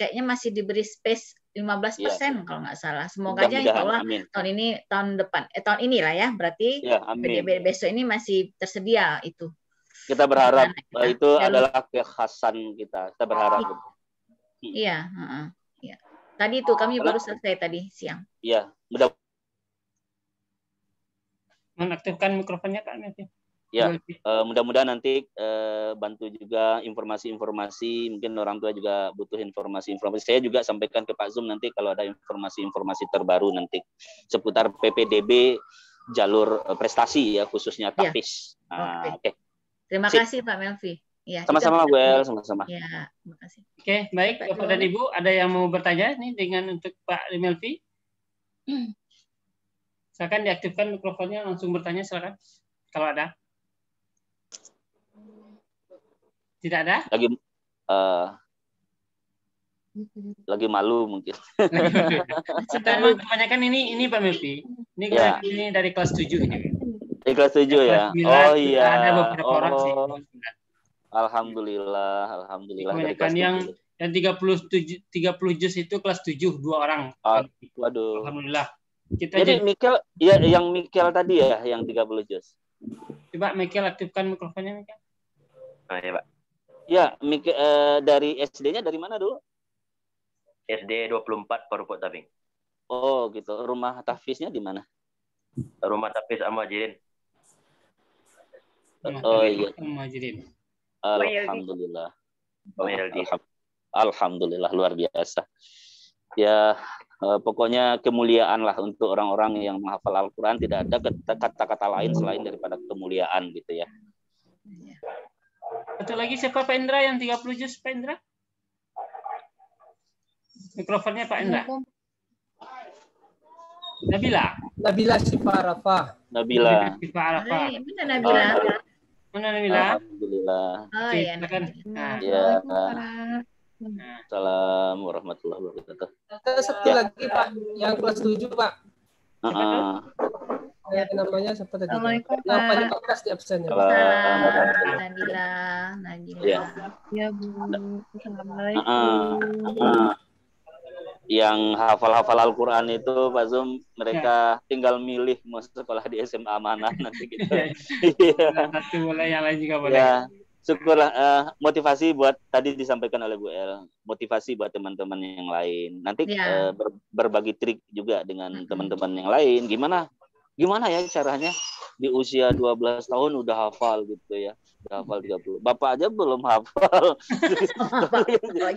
kayaknya masih diberi space 15% kalau nggak salah. Semoga aja insya Allah tahun depan, tahun inilah ya, berarti PDB besok ini masih tersedia itu. Kita berharap itu adalah kekhasan kita. Kita berharap. Iya. Tadi itu kami baru selesai tadi siang. Iya, mudah. Menaktifkan mikrofonnya Kak Melvi. Ya, mudah-mudahan nanti bantu juga informasi-informasi, mungkin orang tua juga butuh informasi-informasi. Saya juga sampaikan ke Pak Zum nanti kalau ada informasi-informasi terbaru nanti seputar PPDB jalur prestasi ya, khususnya tahfiz. Oke. Terima kasih Pak Melvi. Ya, sama-sama Bu El, sama-sama. Ya, terima kasih. Oke, baik Bapak dan Ibu, ada yang mau bertanya nih dengan untuk Pak Melvi? Silakan diaktifkan mikrofonnya, langsung bertanya silakan. Kalau ada. Tidak ada? Lagi malu mungkin. Kebanyakan ini Pak Melvi. Ini dari kelas 7 ini. Dari kelas 7 ya. Oh iya. Ada beberapa orang sih. Alhamdulillah. Kebanyakan yang 30 juz itu kelas 7, 2 orang. Waduh. Alhamdulillah. Jadi Mikel, ya yang Mikel tadi ya, yang 30 juz. Coba Mikel aktifkan mikrofonnya Mikel. Ya Pak. Ya, dari SD-nya dari mana dulu? SD 24 Paruput Tabing. Oh gitu. Rumah tahfiznya di mana? Rumah tahfiz Al-Muhajirin. Oh iya. Al-Muhajirin. Alhamdulillah. Alhamdulillah luar biasa. Ya, pokoknya kemuliaan lah untuk orang-orang yang menghafal Al-Quran. Tidak ada kata-kata lain selain daripada kemuliaan gitu ya. Satu lagi siapa Pak Indra yang 30 juz Pak Indra? Mikrofonnya Pak Indra. Nabila Syifa Arafah. Nabila. Mana Nabila? Mana Nabila? Alhamdulillah. Oh iya. Ya. Assalamualaikum warahmatullahi wabarakatuh. Ada satu lagi Pak, yang kelas 7 Pak. Ya, namanya siapa tadi? Assalamualaikum Yang paling kelas di absennya. Nabila, Najib. Alhamdulillah. Ya Bu. Assalamualaikum. Yang hafal-hafal Al-Quran itu Pak Zum, mereka tinggal milih mau sekolah di SMA mana nanti gitu. Satu boleh, yang lain juga boleh. Ya, syukurlah. Motivasi buat tadi disampaikan oleh Bu El, motivasi buat teman-teman yang lain. Nanti berbagi trik juga dengan teman-teman yang lain. Gimana ya caranya di usia 12 tahun udah hafal gitu ya. Udah hafal 30. Bapak aja belum hafal.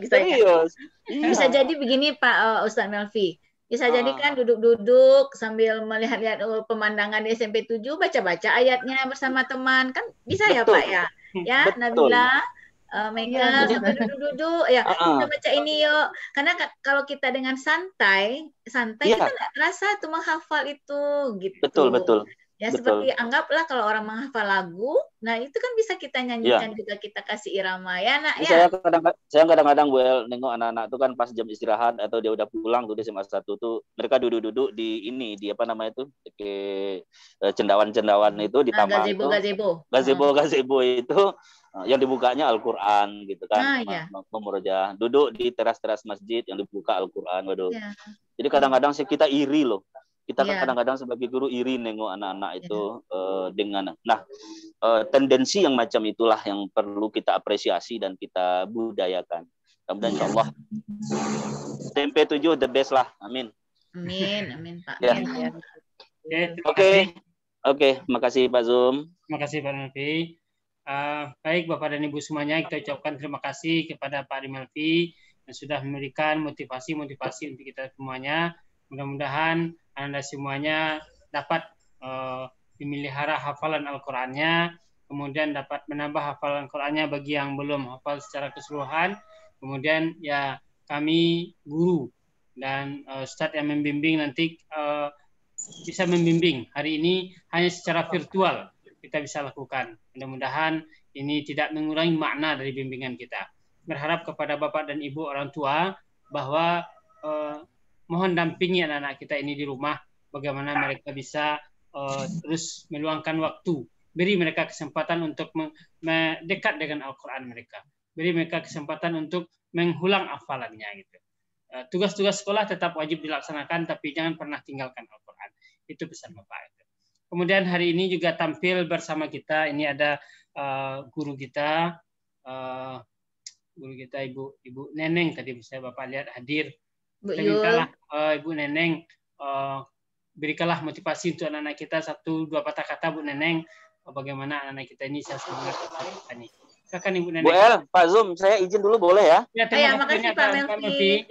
Serius. Bisa jadi begini Pak Ustadz Melvi. Bisa jadi kan duduk-duduk sambil melihat-lihat pemandangan di SMP 7, baca-baca ayatnya bersama teman. Kan bisa ya Pak ya? Ya, Nabila, Mega, sambil duduk-duduk. Ya, kita baca ini yuk. Karena kalau kita dengan santai kita nggak terasa tuh menghafal itu gitu. Betul. Ya, seperti anggaplah kalau orang menghafal lagu, nah itu kan bisa kita nyanyikan juga, kita kasih irama ya nak ya. Saya kadang-kadang Bu El nengok anak-anak tuh kan pas jam istirahat atau dia udah pulang tuh di SMA 1 tuh, mereka duduk-duduk di apa namanya itu, cendawan-cendawan itu di taman gazebo itu yang dibukanya Al-Qur'an gitu kan. Memurojaah, duduk di teras-teras masjid yang dibuka Al-Qur'an, waduh. Jadi kadang-kadang kita iri loh. Kita kan kadang-kadang sebagai guru iri nengok anak-anak itu dengan tendensi yang macam itulah yang perlu kita apresiasi dan kita budayakan. Kemudian insyaallah SMP 7 the best lah. Amin. Amin Pak. Ya. Oke, makasih Pak Zum. Terima kasih Pak Melvi. Baik Bapak dan Ibu semuanya, kita ucapkan terima kasih kepada Pak Melvi yang sudah memberikan motivasi untuk kita semuanya. Mudah-mudahan Anda semuanya dapat memelihara hafalan Al-Qur'annya, kemudian dapat menambah hafalan Al-Qur'annya bagi yang belum hafal secara keseluruhan. Kemudian ya kami guru dan Ustadz yang membimbing nanti bisa membimbing. Hari ini hanya secara virtual kita bisa lakukan. Mudah-mudahan ini tidak mengurangi makna dari bimbingan kita. Berharap kepada Bapak dan Ibu orang tua bahwa mohon dampingi anak-anak kita ini di rumah, bagaimana mereka bisa terus meluangkan waktu. Beri mereka kesempatan untuk mendekat dengan Al-Quran mereka. Beri mereka kesempatan untuk mengulang hafalannya. Gitu. Tugas-tugas sekolah tetap wajib dilaksanakan, tapi jangan pernah tinggalkan Al-Quran. Itu pesan Bapak. Kemudian hari ini juga tampil bersama kita, ini ada guru kita Ibu Neneng, tadi bisa Bapak lihat hadir. Mintalah Ibu Neneng berikanlah motivasi untuk anak-anak kita 1-2 patah kata Bu Neneng, bagaimana anak-anak kita ini bisa semangat ini. Silakan Ibu Neneng. Bu El, Pak Zum, saya izin dulu boleh ya? Ya, terima kasih Pak Melvi.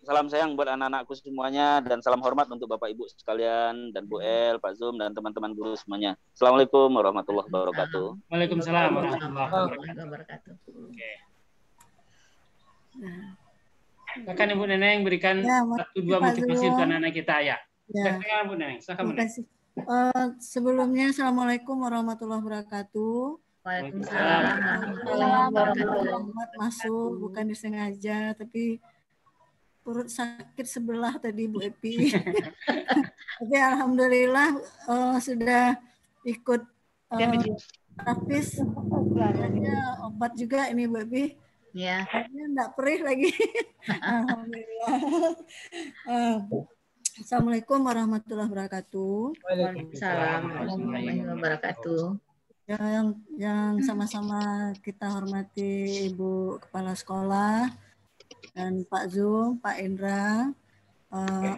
Salam sayang buat anak-anakku semuanya dan salam hormat untuk Bapak Ibu sekalian dan Bu El, Pak Zum dan teman-teman guru semuanya. Assalamualaikum warahmatullahi wabarakatuh. Waalaikumsalam warahmatullahi wabarakatuh. Oke. Silakan Ibu Neneng berikan 1-2 motivasi untuk anak-anak kita ya. Silakan Bu Neneng. Silakan Bu Neneng. Sebelumnya Assalamualaikum warahmatullahi wabarakatuh. Waalaikumsalam warahmatullahi wabarakatuh. Masuk bukan disengaja, tapi perut sakit sebelah tadi Bu Epi. Tapi alhamdulillah sudah ikut terapis. Obat juga ini Bu Epi. Ya. Enggak perih lagi. Alhamdulillah. Assalamualaikum warahmatullahi wabarakatuh. Waalaikumsalam warahmatullahi wabarakatuh. Yang sama-sama kita hormati Ibu Kepala Sekolah dan Pak Zum, Pak Indra,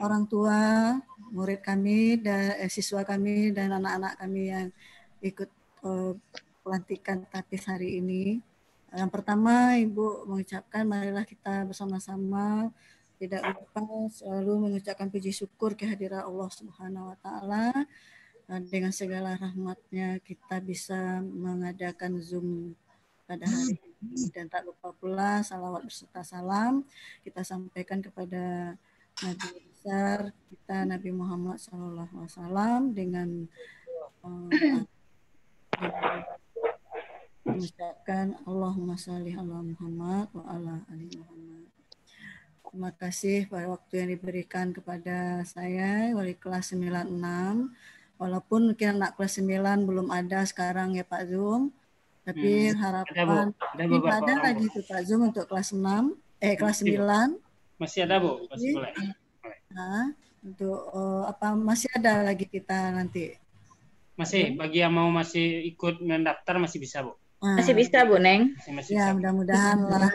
orang tua, murid kami, dan siswa kami dan anak-anak kami yang ikut pelantikan tapis hari ini. Yang pertama, Ibu mengucapkan marilah kita bersama-sama tidak lupa selalu mengucapkan puji syukur kehadiran Allah Subhanahu wa taala. Dengan segala rahmatnya kita bisa mengadakan Zoom pada hari ini, dan tak lupa pula salawat beserta salam kita sampaikan kepada Nabi besar kita Nabi Muhammad SAW dengan mengucapkan Allahumma sholli ala Muhammad wa ala ali Muhammad. Terima kasih pada waktu yang diberikan kepada saya, wali kelas 96. Walaupun mungkin anak kelas 9 belum ada sekarang ya Pak Zum, Tapi Ada, Bu. harapan Ada tidak beberapa ada orang, lagi Bu. tuh Pak Zum untuk kelas 6, kelas Masih, Bu. 9. Masih ada, Bu. Masih boleh. Nah, untuk masih ada lagi kita nanti. Masih, bagi yang mau masih ikut mendaftar masih bisa, Bu. Masih bisa, Bu Neng. Masih Ya, bisa, Bu. mudah-mudahan lah.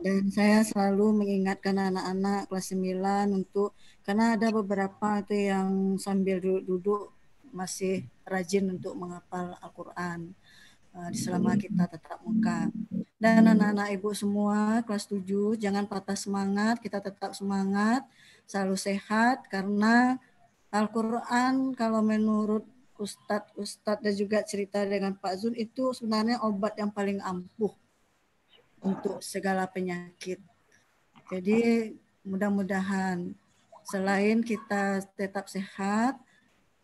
Dan saya selalu mengingatkan anak-anak kelas 9 untuk, karena ada beberapa itu yang sambil duduk-duduk masih rajin untuk menghafal Al-Quran selama kita tetap muka. Dan anak-anak ibu semua kelas 7 jangan patah semangat, kita tetap semangat, selalu sehat, karena Al-Quran kalau menurut Ustadz dan juga cerita dengan Pak Zul itu sebenarnya obat yang paling ampuh untuk segala penyakit. Jadi mudah-mudahan selain kita tetap sehat,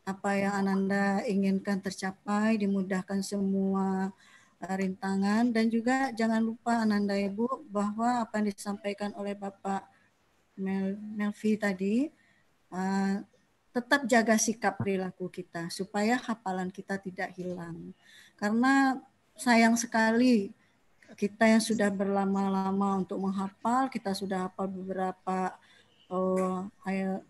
apa yang Ananda inginkan tercapai, dimudahkan semua rintangan, dan juga jangan lupa Ananda Ibu bahwa apa yang disampaikan oleh Bapak Melvi tadi, tetap jaga sikap perilaku kita supaya hafalan kita tidak hilang. Karena sayang sekali kita yang sudah berlama-lama untuk menghafal, kita sudah hafal beberapa ayat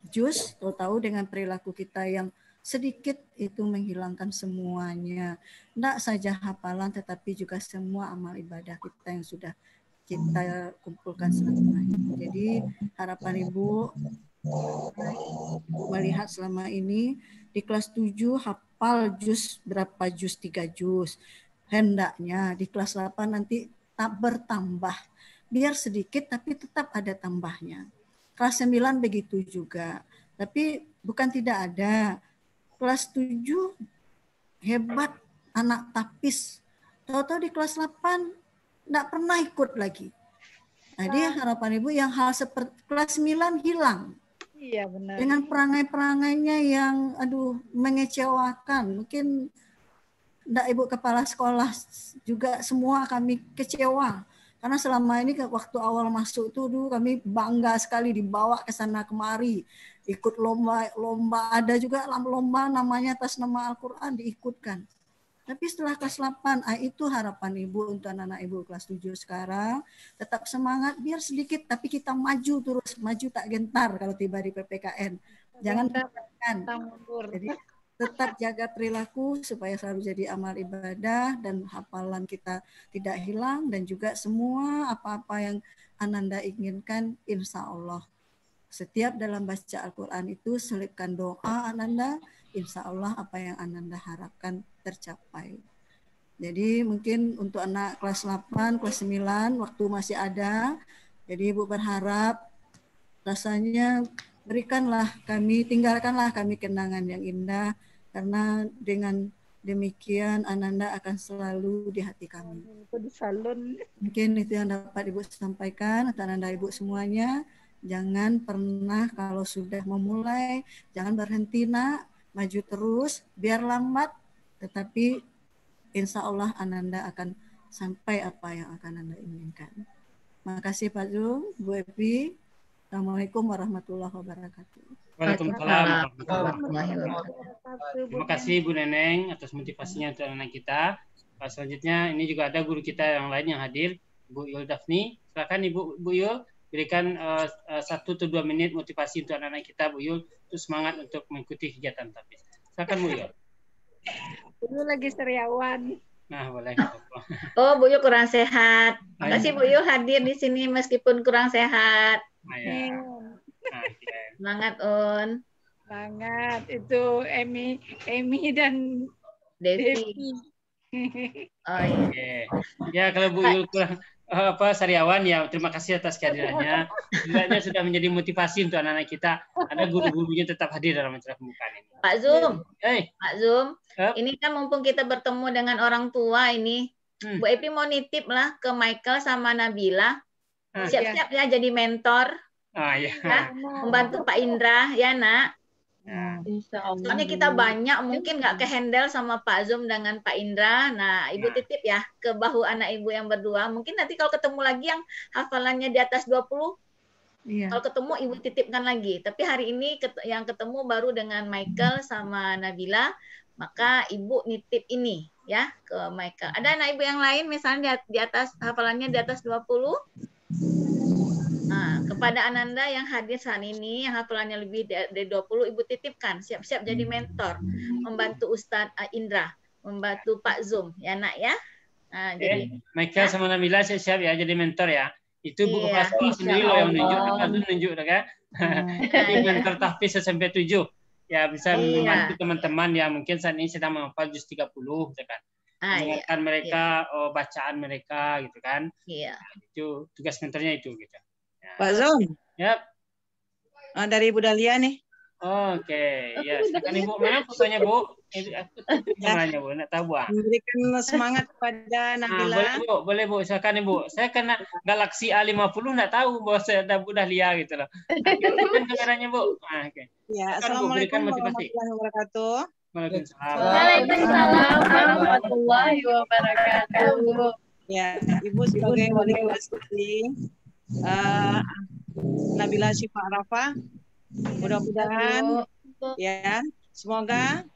juz, tahu dengan perilaku kita yang sedikit itu menghilangkan semuanya. Tidak saja hafalan, tetapi juga semua amal ibadah kita yang sudah kita kumpulkan selama ini. Jadi harapan Ibu melihat selama ini di kelas 7 hafal juz berapa juz, 3 juz. Hendaknya di kelas 8 nanti tak bertambah. Biar sedikit tapi tetap ada tambahnya. Kelas 9 begitu juga. Tapi bukan tidak ada. Kelas 7 hebat anak tapis. Tahu-tahu di kelas 8 tidak pernah ikut lagi. Jadi harapan Ibu yang hal seperti kelas 9 hilang. Iya benar. Dengan perangai-perangainya yang mengecewakan. Mungkin Ndak Ibu Kepala Sekolah juga semua kami kecewa. Karena selama ini waktu awal masuk itu dulu kami bangga sekali dibawa ke sana kemari. Ikut lomba ada juga lomba namanya atas nama Al-Quran diikutkan. Tapi setelah kelas 8, itu harapan Ibu untuk anak-anak Ibu kelas 7 sekarang. Tetap semangat, biar sedikit tapi kita maju terus. Maju tak gentar kalau tiba di PPKN. Jangan meninggalkan. Jadi tetap jaga perilaku supaya selalu jadi amal ibadah dan hafalan kita tidak hilang, dan juga semua apa-apa yang Ananda inginkan insya Allah. Setiap dalam baca Al-Quran itu selipkan doa Ananda, insya Allah apa yang Ananda harapkan tercapai. Jadi mungkin untuk anak kelas 8, kelas 9 waktu masih ada, jadi Ibu berharap rasanya tinggalkanlah kami kenangan yang indah, karena dengan demikian Ananda akan selalu di hati kami. Mungkin itu yang dapat Ibu sampaikan untuk Ananda Ibu semuanya. Jangan pernah kalau sudah memulai, jangan berhenti nak, maju terus, biar lambat, tetapi insya Allah Ananda akan sampai apa yang akan Anda inginkan. Makasih Pak Zul, Bu Epi. Assalamualaikum warahmatullahi wabarakatuh. Waalaikumsalam warahmatullahi wabarakatuh. Terima kasih Bu Neneng atas motivasinya untuk anak kita. Selanjutnya ini juga ada guru kita yang lain yang hadir, Bu Yul Dafni. Silakan Ibu Bu Yul berikan 1 atau 2 menit motivasi untuk anak-anak kita, Bu Yul, untuk semangat untuk mengikuti kegiatan tapis. Silakan Bu Yul. Bu Yul lagi sariawan. Nah, boleh. Oh, Bu Yul kurang sehat. Makasih Bu Yul hadir di sini meskipun kurang sehat. Semangat Un. Semangat itu Emi dan Devi. Oh iya. Ya kalau Bu Yul kurang sariawan ya, terima kasih atas kehadirannya. Sebenarnya sudah menjadi motivasi untuk anak-anak kita. Ada guru-gurunya tetap hadir dalam acara pembukaan ini. Pak Zum, Pak Zum, ini kan mumpung kita bertemu dengan orang tua ini, Bu Epi mau nitip lah ke Michael sama Nabila. Siap-siap ya jadi mentor. Ya, membantu Pak Indra ya nak. Soalnya kita banyak mungkin nggak ke-handle sama Pak Zum dengan Pak Indra. Nah, Ibu titip ya ke bahu anak Ibu yang berdua. Mungkin nanti kalau ketemu lagi yang hafalannya di atas 20, kalau ketemu Ibu titipkan lagi. Tapi hari ini yang ketemu baru dengan Michael sama Nabila, maka Ibu nitip ini ya ke Michael. Ada anak ibu yang lain misalnya di atas hafalannya di atas 20? Nah, kepada Ananda yang hadir saat ini yang hafalannya lebih dari 20, Ibu titipkan siap-siap jadi mentor, membantu Ustadz Indra, membantu Pak Zum ya Nak ya. Nah, jadi Michael sama Nabila siap-siap ya jadi mentor ya. Itu Bu Kepala iya. Sekolah sendiri loh yang nunjuk, Pak Zum nunjuk kan. Jadi mentor tahfiz SMP 7 ya bisa membantu teman-teman yang mungkin saat ini sedang menghafal juz 30 kan. Mengingatkan mereka bacaan mereka gitu kan. Iya. Itu tugas mentornya itu gitu. Ya. Pak Zum. Yap. Dari Ibu Dahlia nih. Oke, ya silakan Ibu. Mana fotonya Bu? Kameranya Bu, nak tahu Bu. Memberikan semangat kepada Nabila. Boleh Bu, silakan Ibu. Saya kena Galaxy A50 nggak tahu bahwa saya ada Bu Dahlia gitu loh. Kan kameranya Bu. Okay. Ya, Assalamualaikum warahmatullahi wabarakatuh. Waalaikumsalam warahmatullahi wabarakatuh. Ya, Ibu sebagai wali kelas Nabila Syifa Arafah, mudah-mudahan ya semoga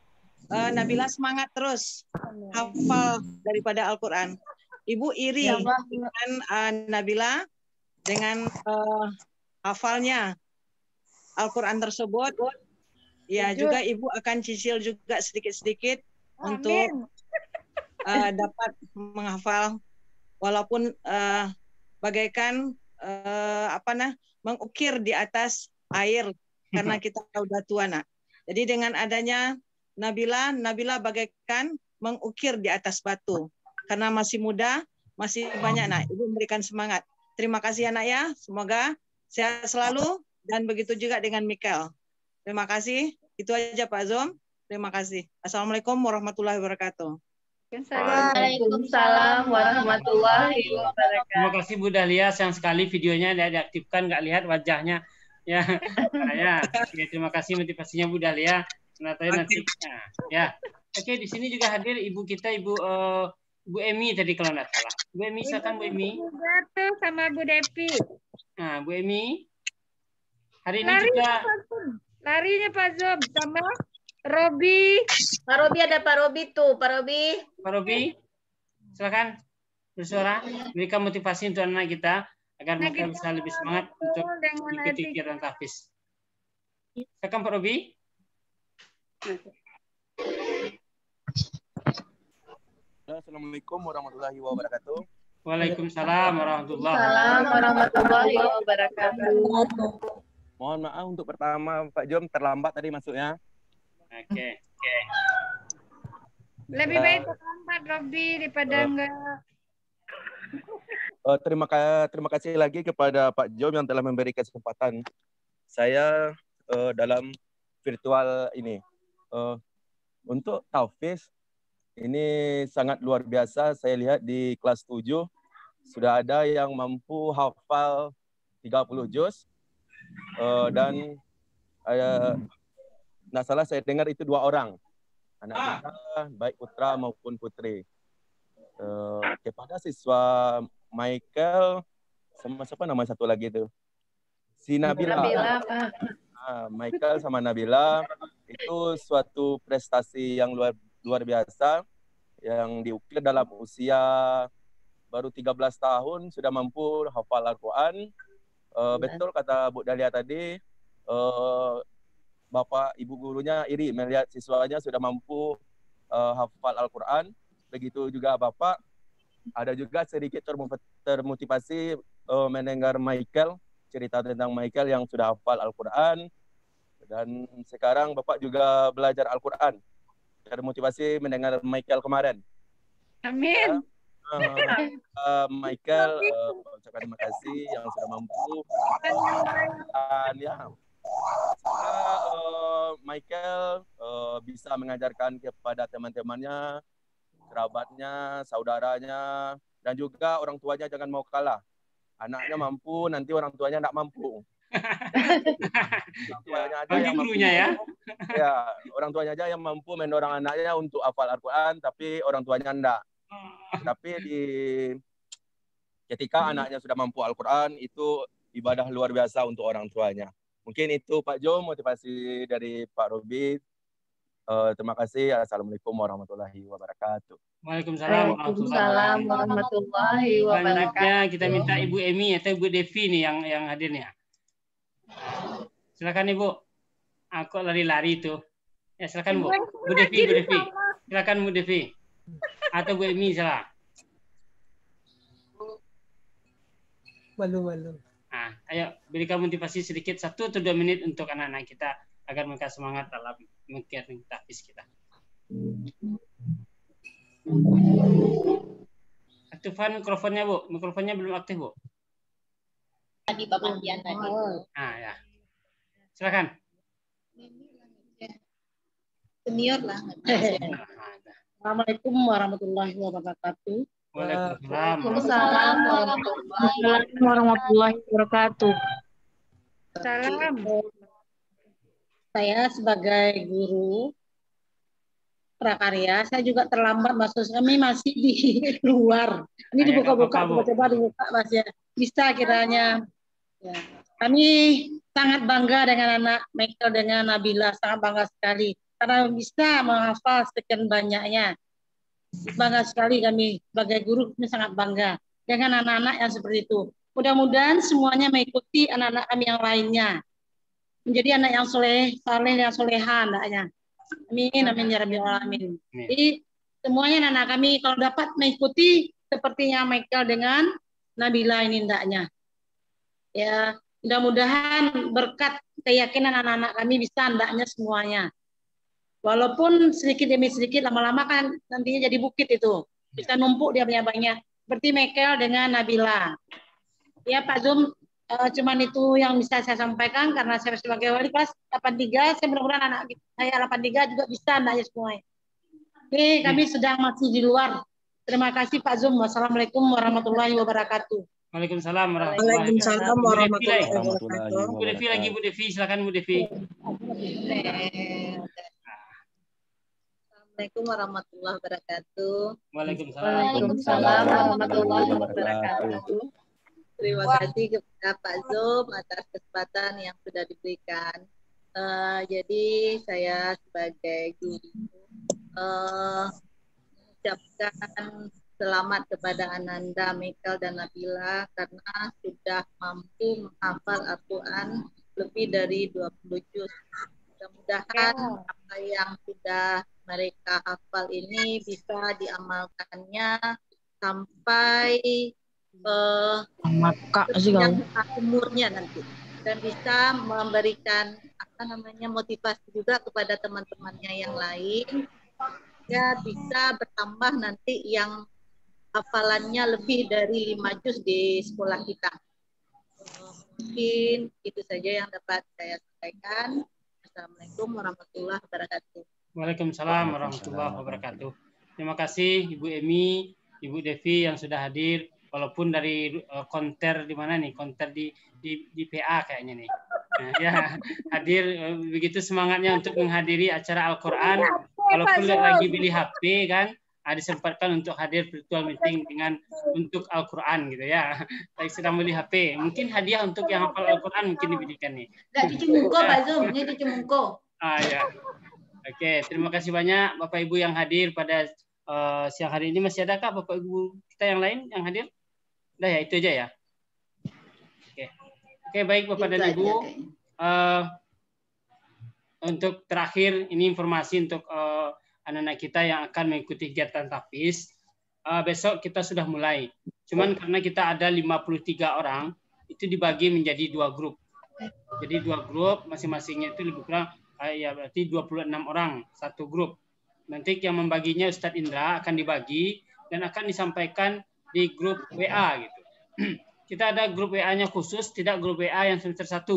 Nabila semangat terus hafal daripada Al-Quran. Ibu iri dengan Nabila dengan hafalnya Al-Quran tersebut. Ya, juga Ibu akan cicil juga sedikit-sedikit untuk dapat menghafal walaupun bagaikan mengukir di atas air karena kita udah tua nak. Jadi dengan adanya Nabila bagaikan mengukir di atas batu karena masih muda, masih banyak nak. Ibu memberikan semangat. Terima kasih anak ya. Semoga sehat selalu dan begitu juga dengan Michael. Terima kasih. Itu aja Pak Zum. Terima kasih. Assalamualaikum warahmatullahi wabarakatuh. Waalaikumsalam warahmatullahi wabarakatuh. Terima kasih Bu Dahlia, sayang sekali videonya diaktifkan, nggak lihat wajahnya. Ya, terima kasih motivasinya Bu Dahlia. Nanti, ya. Oke, di sini juga hadir ibu kita, Ibu Emi tadi kalau nggak salah. Bu Emi, silakan Bu Emi. Sama Bu Depi. Nah, Bu Emi. Hari ini Larinya juga. Larinya Pak Zum sama Robi. Pak Robi ada Pak Robi tuh, Pak Robi. Pak Robi, silakan bersuara, berikan motivasi untuk anak kita agar mereka bisa lebih semangat untuk mengikuti kegiatan tahfiz. Silakan Pak Robi. Assalamualaikum warahmatullahi wabarakatuh. Waalaikumsalam warahmatullahi wabarakatuh. Mohon maaf untuk pertama Pak Jom terlambat tadi masuknya. Oke. Lebih baik terlambat Robi daripada enggak. Terima kasih lagi kepada Pak Jom yang telah memberi kesempatan saya dalam virtual ini. Untuk tahfiz ini sangat luar biasa. Saya lihat di kelas 7 sudah ada yang mampu hafal 30 juz dan nggak salah saya dengar itu 2 orang anak kita, baik putra maupun putri. Kepada siswa Michael sama siapa nama satu lagi itu? Si Nabila. Michael sama Nabila itu suatu prestasi yang luar biasa yang diukir dalam usia baru 13 tahun sudah mampu hafal Al-Quran. Betul kata Bu Dahlia tadi, Bapak Ibu gurunya iri melihat siswanya sudah mampu hafal Al-Quran. Begitu juga Bapak, ada juga sedikit termotivasi mendengar Michael, cerita tentang Michael yang sudah hafal Al-Quran. Dan sekarang Bapak juga belajar Al-Quran. Termotivasi mendengar Michael kemarin. Amin. Michael, ucapkan terima kasih yang sudah mampu. Dan ya, Michael bisa mengajarkan kepada teman-temannya, kerabatnya, saudaranya, dan juga orang tuanya jangan mau kalah. Anaknya mampu, nanti orang tuanya tidak mampu. Orang tuanya aja yang mampu, ya, orang tuanya aja yang mampu mendorong anaknya untuk hafal Al-Quran, tapi orang tuanya enggak. Tapi ketika anaknya sudah mampu Al-Quran, itu ibadah luar biasa untuk orang tuanya. Mungkin itu Pak Jo, motivasi dari Pak Robi. Terima kasih. Assalamualaikum warahmatullahi wabarakatuh. Waalaikumsalam warahmatullahi wabarakatuh. Selanjutnya kita minta Ibu Emi atau Ibu Devi nih yang hadirnya. Silakan Ibu. Aku lari-lari itu. Ya silakan Bu. Bu Devi. Silakan Bu Devi. Atau Bu Emi salah. Malu. Ayo berikan motivasi sedikit 1 atau 2 menit untuk anak-anak kita agar mereka semangat dalam mengkirim tahfiz kita. Aktifkan mikrofonnya Bu. Mikrofonnya belum aktif Bu. Tadi Bapak Dian tadi. Ya. Silakan. Senior lah. Assalamualaikum warahmatullahi wabarakatuh. Waalaikumsalam warahmatullahi wabarakatuh. Salam. Saya sebagai guru prakarya, saya juga terlambat masuk. Kami masih di luar. Ini dibuka-buka, coba dibuka Mas ya. Bisa kiranya. Ya. Kami sangat bangga dengan anak Michael dengan Nabila, sangat bangga sekali karena bisa menghafal sekian banyaknya. Bangga sekali kami sebagai guru, kami sangat bangga dengan anak-anak yang seperti itu. Mudah-mudahan semuanya mengikuti anak-anak kami yang lainnya. Menjadi anak yang saleh yang soleha anaknya. Amin, amin ya rabbil alamin. Jadi semuanya anak-anak kami kalau dapat mengikuti sepertinya Michael dengan Nabila ini ndaknya. Ya, mudah-mudahan berkat keyakinan anak-anak kami bisa ndaknya semuanya. Walaupun sedikit demi sedikit, lama-lama kan nantinya jadi bukit itu. Bisa numpuk dia banyak-banyak. Seperti Michael dengan Nabila. Ya Pak Zum, cuman itu yang bisa saya sampaikan karena saya sebagai wali kelas 83, saya mudah-mudahan anak saya 83 juga bisa anaknya semuanya. Oke, kami sedang masih di luar. Terima kasih Pak Zum. Wassalamualaikum warahmatullahi wabarakatuh. Waalaikumsalam warahmatullahi wabarakatuh. Bu Devi lagi, Bu Devi, silakan Bu Devi. Assalamualaikum warahmatullahi wabarakatuh. Waalaikumsalam warahmatullahi wabarakatuh. Terima kasih kepada Pak Zum atas kesempatan yang sudah diberikan. Jadi saya sebagai guru mengucapkan selamat kepada Ananda, Michael, dan Nabila karena sudah mampu menghafal Al-Quran lebih dari 20 juz. Mudah-mudahan apa yang sudah mereka hafal ini bisa diamalkannya sampai yang umurnya nanti dan bisa memberikan motivasi juga kepada teman-temannya yang lain ya bisa bertambah nanti yang hafalannya lebih dari 5 juz di sekolah kita. Mungkin itu saja yang dapat saya sampaikan. Assalamualaikum warahmatullahi wabarakatuh. Waalaikumsalam warahmatullahi wabarakatuh. Terima kasih Ibu Emi, Ibu Devi yang sudah hadir. Walaupun dari konter di mana nih? Konter di PA kayaknya nih. Nah, ya hadir begitu semangatnya untuk menghadiri acara Al-Quran. Walaupun lagi beli HP kan, disempatkan untuk hadir virtual meeting dengan untuk Al-Quran gitu ya. Lagi sedang beli HP. Mungkin hadiah untuk yang hafal Al-Quran mungkin diberikan nih. Nggak di Cemungko, Pak Zum. Ini di Cemungko. Ya. Oke, terima kasih banyak Bapak Ibu yang hadir pada siang hari ini. Masih adakah Bapak Ibu kita yang lain yang hadir? Udah ya, itu aja ya. Oke, baik Bapak dan Ibu. Untuk terakhir, ini informasi untuk anak-anak kita yang akan mengikuti kegiatan tahfiz. Besok kita sudah mulai. Cuman karena kita ada 53 orang, itu dibagi menjadi 2 grup. Jadi 2 grup, masing-masingnya itu lebih kurang, ya berarti 26 orang, 1 grup. Nanti yang membaginya Ustadz Indra akan dibagi dan akan disampaikan di grup WA gitu. Kita ada grup WA-nya khusus, tidak grup WA yang semester 1.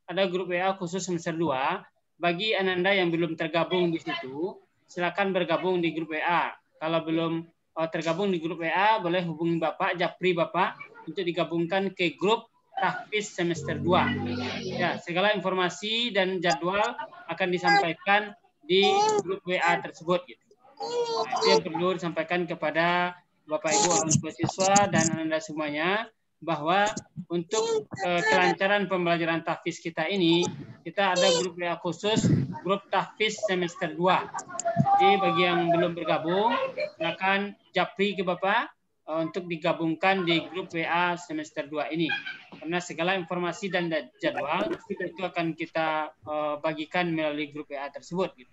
Ada grup WA khusus semester 2. Bagi Anda yang belum tergabung di situ, silakan bergabung di grup WA. Kalau belum tergabung di grup WA, boleh hubungi Bapak, Japri Bapak, untuk digabungkan ke grup tahfiz semester 2. Ya, segala informasi dan jadwal akan disampaikan di grup WA tersebut. Gitu. Nah, itu yang perlu disampaikan kepada Bapak Ibu orang tua siswa dan Anda semuanya bahwa untuk kelancaran pembelajaran tahfiz kita ini, kita ada grup WA khusus grup tahfiz semester 2. Jadi bagi yang belum bergabung, silakan japri ke Bapak untuk digabungkan di grup WA semester 2 ini. Karena segala informasi dan jadwal itu akan kita bagikan melalui grup WA tersebut. Gitu.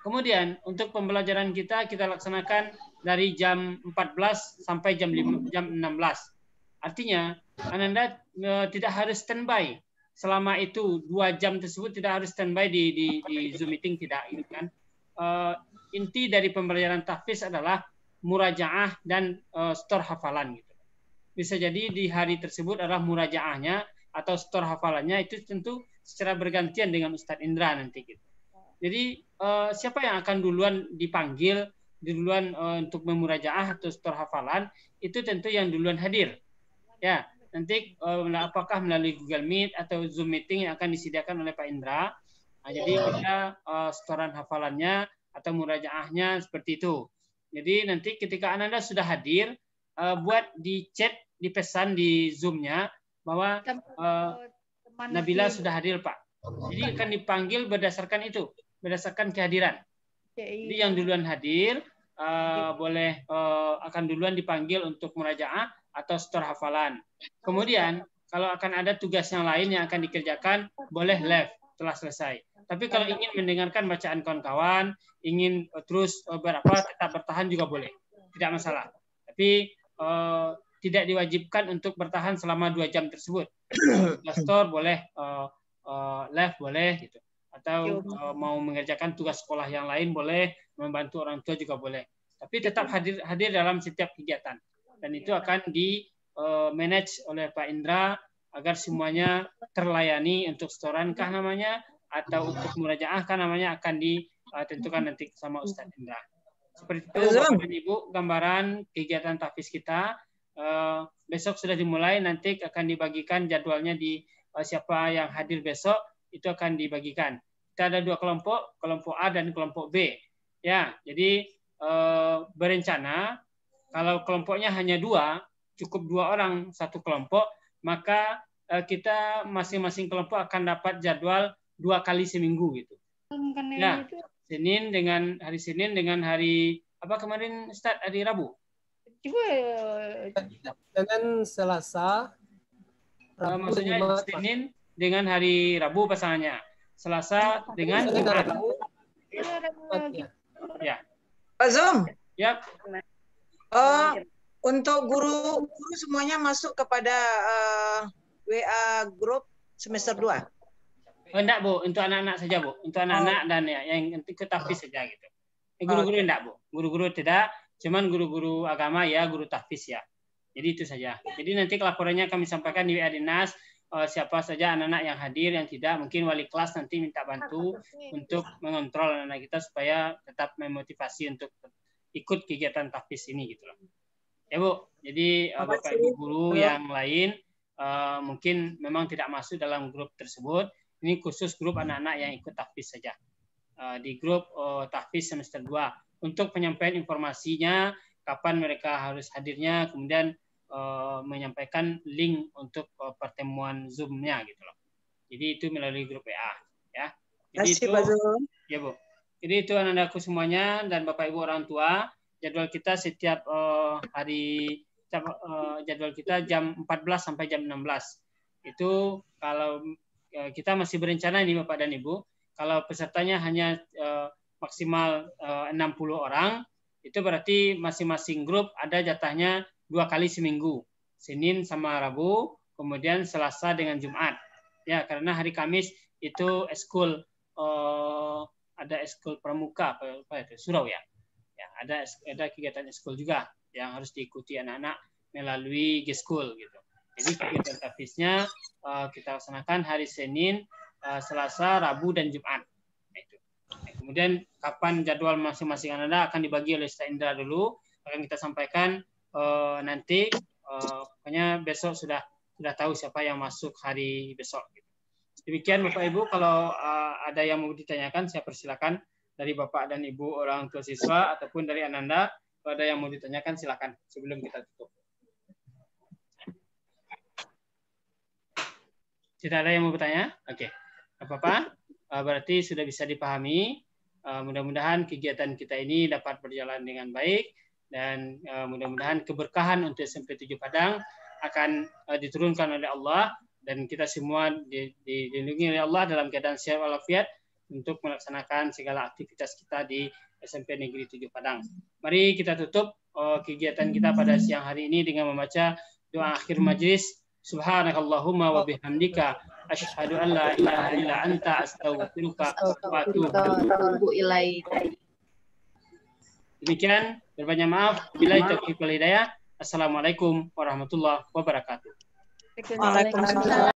Kemudian untuk pembelajaran kita laksanakan dari jam 14 sampai jam 16. Artinya Ananda tidak harus standby. Selama itu 2 jam tersebut tidak harus standby di Zoom meeting, tidak. Ini kan inti dari pembelajaran tahfiz adalah murajaah dan store hafalan. Gitu. Bisa jadi di hari tersebut adalah murajaahnya atau store hafalannya itu tentu secara bergantian dengan Ustadz Indra nanti. Gitu. Jadi siapa yang akan duluan dipanggil duluan untuk memurajaah atau store hafalan itu tentu yang duluan hadir. Ya, nanti apakah melalui Google Meet atau Zoom meeting yang akan disediakan oleh Pak Indra. Nah, jadi kita setoran hafalannya atau murajaahnya seperti itu. Jadi nanti ketika Ananda sudah hadir, buat di chat, dipesan di Zoom-nya bahwa Nabila sudah hadir, Pak. Jadi akan dipanggil berdasarkan itu. Berdasarkan kehadiran. Jadi yang duluan hadir boleh akan duluan dipanggil untuk murajaah atau store hafalan. Kemudian kalau akan ada tugas yang lain yang akan dikerjakan boleh live setelah selesai. Tapi kalau ingin mendengarkan bacaan kawan-kawan, ingin terus tetap bertahan juga boleh, tidak masalah. Tapi tidak diwajibkan untuk bertahan selama 2 jam tersebut. Store boleh, live boleh gitu. Atau mau mengerjakan tugas sekolah yang lain boleh, membantu orang tua juga boleh. Tapi tetap hadir dalam setiap kegiatan. Dan itu akan di manage oleh Pak Indra agar semuanya terlayani. Untuk setoran kah namanya atau untuk murajaah kah namanya akan ditentukan nanti sama Ustadz Indra. Seperti itu Bapak dan Ibu gambaran kegiatan tahfiz kita. Besok sudah dimulai, nanti akan dibagikan jadwalnya di siapa yang hadir besok itu akan dibagikan. Kita ada 2 kelompok, kelompok A dan kelompok B. Ya, jadi berencana kalau kelompoknya hanya 2, cukup 2 orang satu kelompok, maka kita masing-masing kelompok akan dapat jadwal 2 kali seminggu gitu. Ya, hari Senin dengan hari apa kemarin Ustaz, hari Rabu? Dengan Selasa, Rabu, maksudnya Senin dengan hari Rabu pasangannya. Selasa dengan Jumat. Ya. Pak Zum. Ya. Untuk guru semuanya masuk kepada WA grup semester 2. Enggak, Bu, untuk anak-anak saja, Bu. Untuk anak-anak dan ya yang ikut tahfiz saja gitu. Guru-guru enggak, Bu. Guru-guru tidak, cuman guru-guru agama ya, guru tahfiz ya. Jadi itu saja. Jadi nanti laporannya kami sampaikan di WA Dinas. Siapa saja anak-anak yang hadir, yang tidak, mungkin wali kelas nanti minta bantu untuk mengontrol anak-anak kita supaya tetap memotivasi untuk ikut kegiatan tahfiz ini gitu loh. Ya Bu, jadi Bapak Ibu guru yang lain mungkin memang tidak masuk dalam grup tersebut. Ini khusus grup anak-anak yang ikut tahfiz saja. Di grup tahfiz semester 2 untuk penyampaian informasinya, kapan mereka harus hadirnya, kemudian menyampaikan link untuk pertemuan Zoom-nya gitu loh. Jadi itu melalui grup WA ya. Jadi itu ya Bu. Jadi itu anak-anakku semuanya dan Bapak Ibu orang tua, jadwal kita setiap hari jadwal kita jam 14 sampai jam 16. Itu kalau kita masih berencana ini Bapak dan Ibu, kalau pesertanya hanya maksimal 60 orang, itu berarti masing-masing grup ada jatahnya 2 kali seminggu, Senin sama Rabu, kemudian Selasa dengan Jumat. Ya, karena hari Kamis itu eskul ada eskul pramuka apa itu surau ya. Ya, ada kegiatan eskul juga yang harus diikuti anak-anak melalui G-School gitu. Jadi kegiatan tahfiznya kita laksanakan hari Senin, Selasa, Rabu dan Jumat. Nah, itu. Nah, kemudian kapan jadwal masing-masing anak akan dibagi oleh Ustaz Indra dulu, akan kita sampaikan nanti pokoknya besok sudah tahu siapa yang masuk hari besok. Demikian Bapak Ibu, kalau ada yang mau ditanyakan saya persilakan dari Bapak dan Ibu orang tua siswa ataupun dari Ananda, kalau ada yang mau ditanyakan silakan sebelum kita tutup. Tidak ada yang mau bertanya? Oke. Apa-apa? berarti sudah bisa dipahami. Mudah-mudahan kegiatan kita ini dapat berjalan dengan baik dan mudah-mudahan keberkahan untuk SMP 7 Padang akan diturunkan oleh Allah dan kita semua dilindungi oleh Allah dalam keadaan sehat walafiat untuk melaksanakan segala aktivitas kita di SMP Negeri 7 Padang. Mari kita tutup kegiatan kita pada siang hari ini dengan membaca doa akhir majelis. Subhanakallahumma wa bihamdika asyhadu an la ilaha illa anta astaghfiruka wa atubu ilaik. Demikian, berbanyak maaf. Billahi taufiq wal hidayah. Assalamualaikum warahmatullahi wabarakatuh. Waalaikumsalam.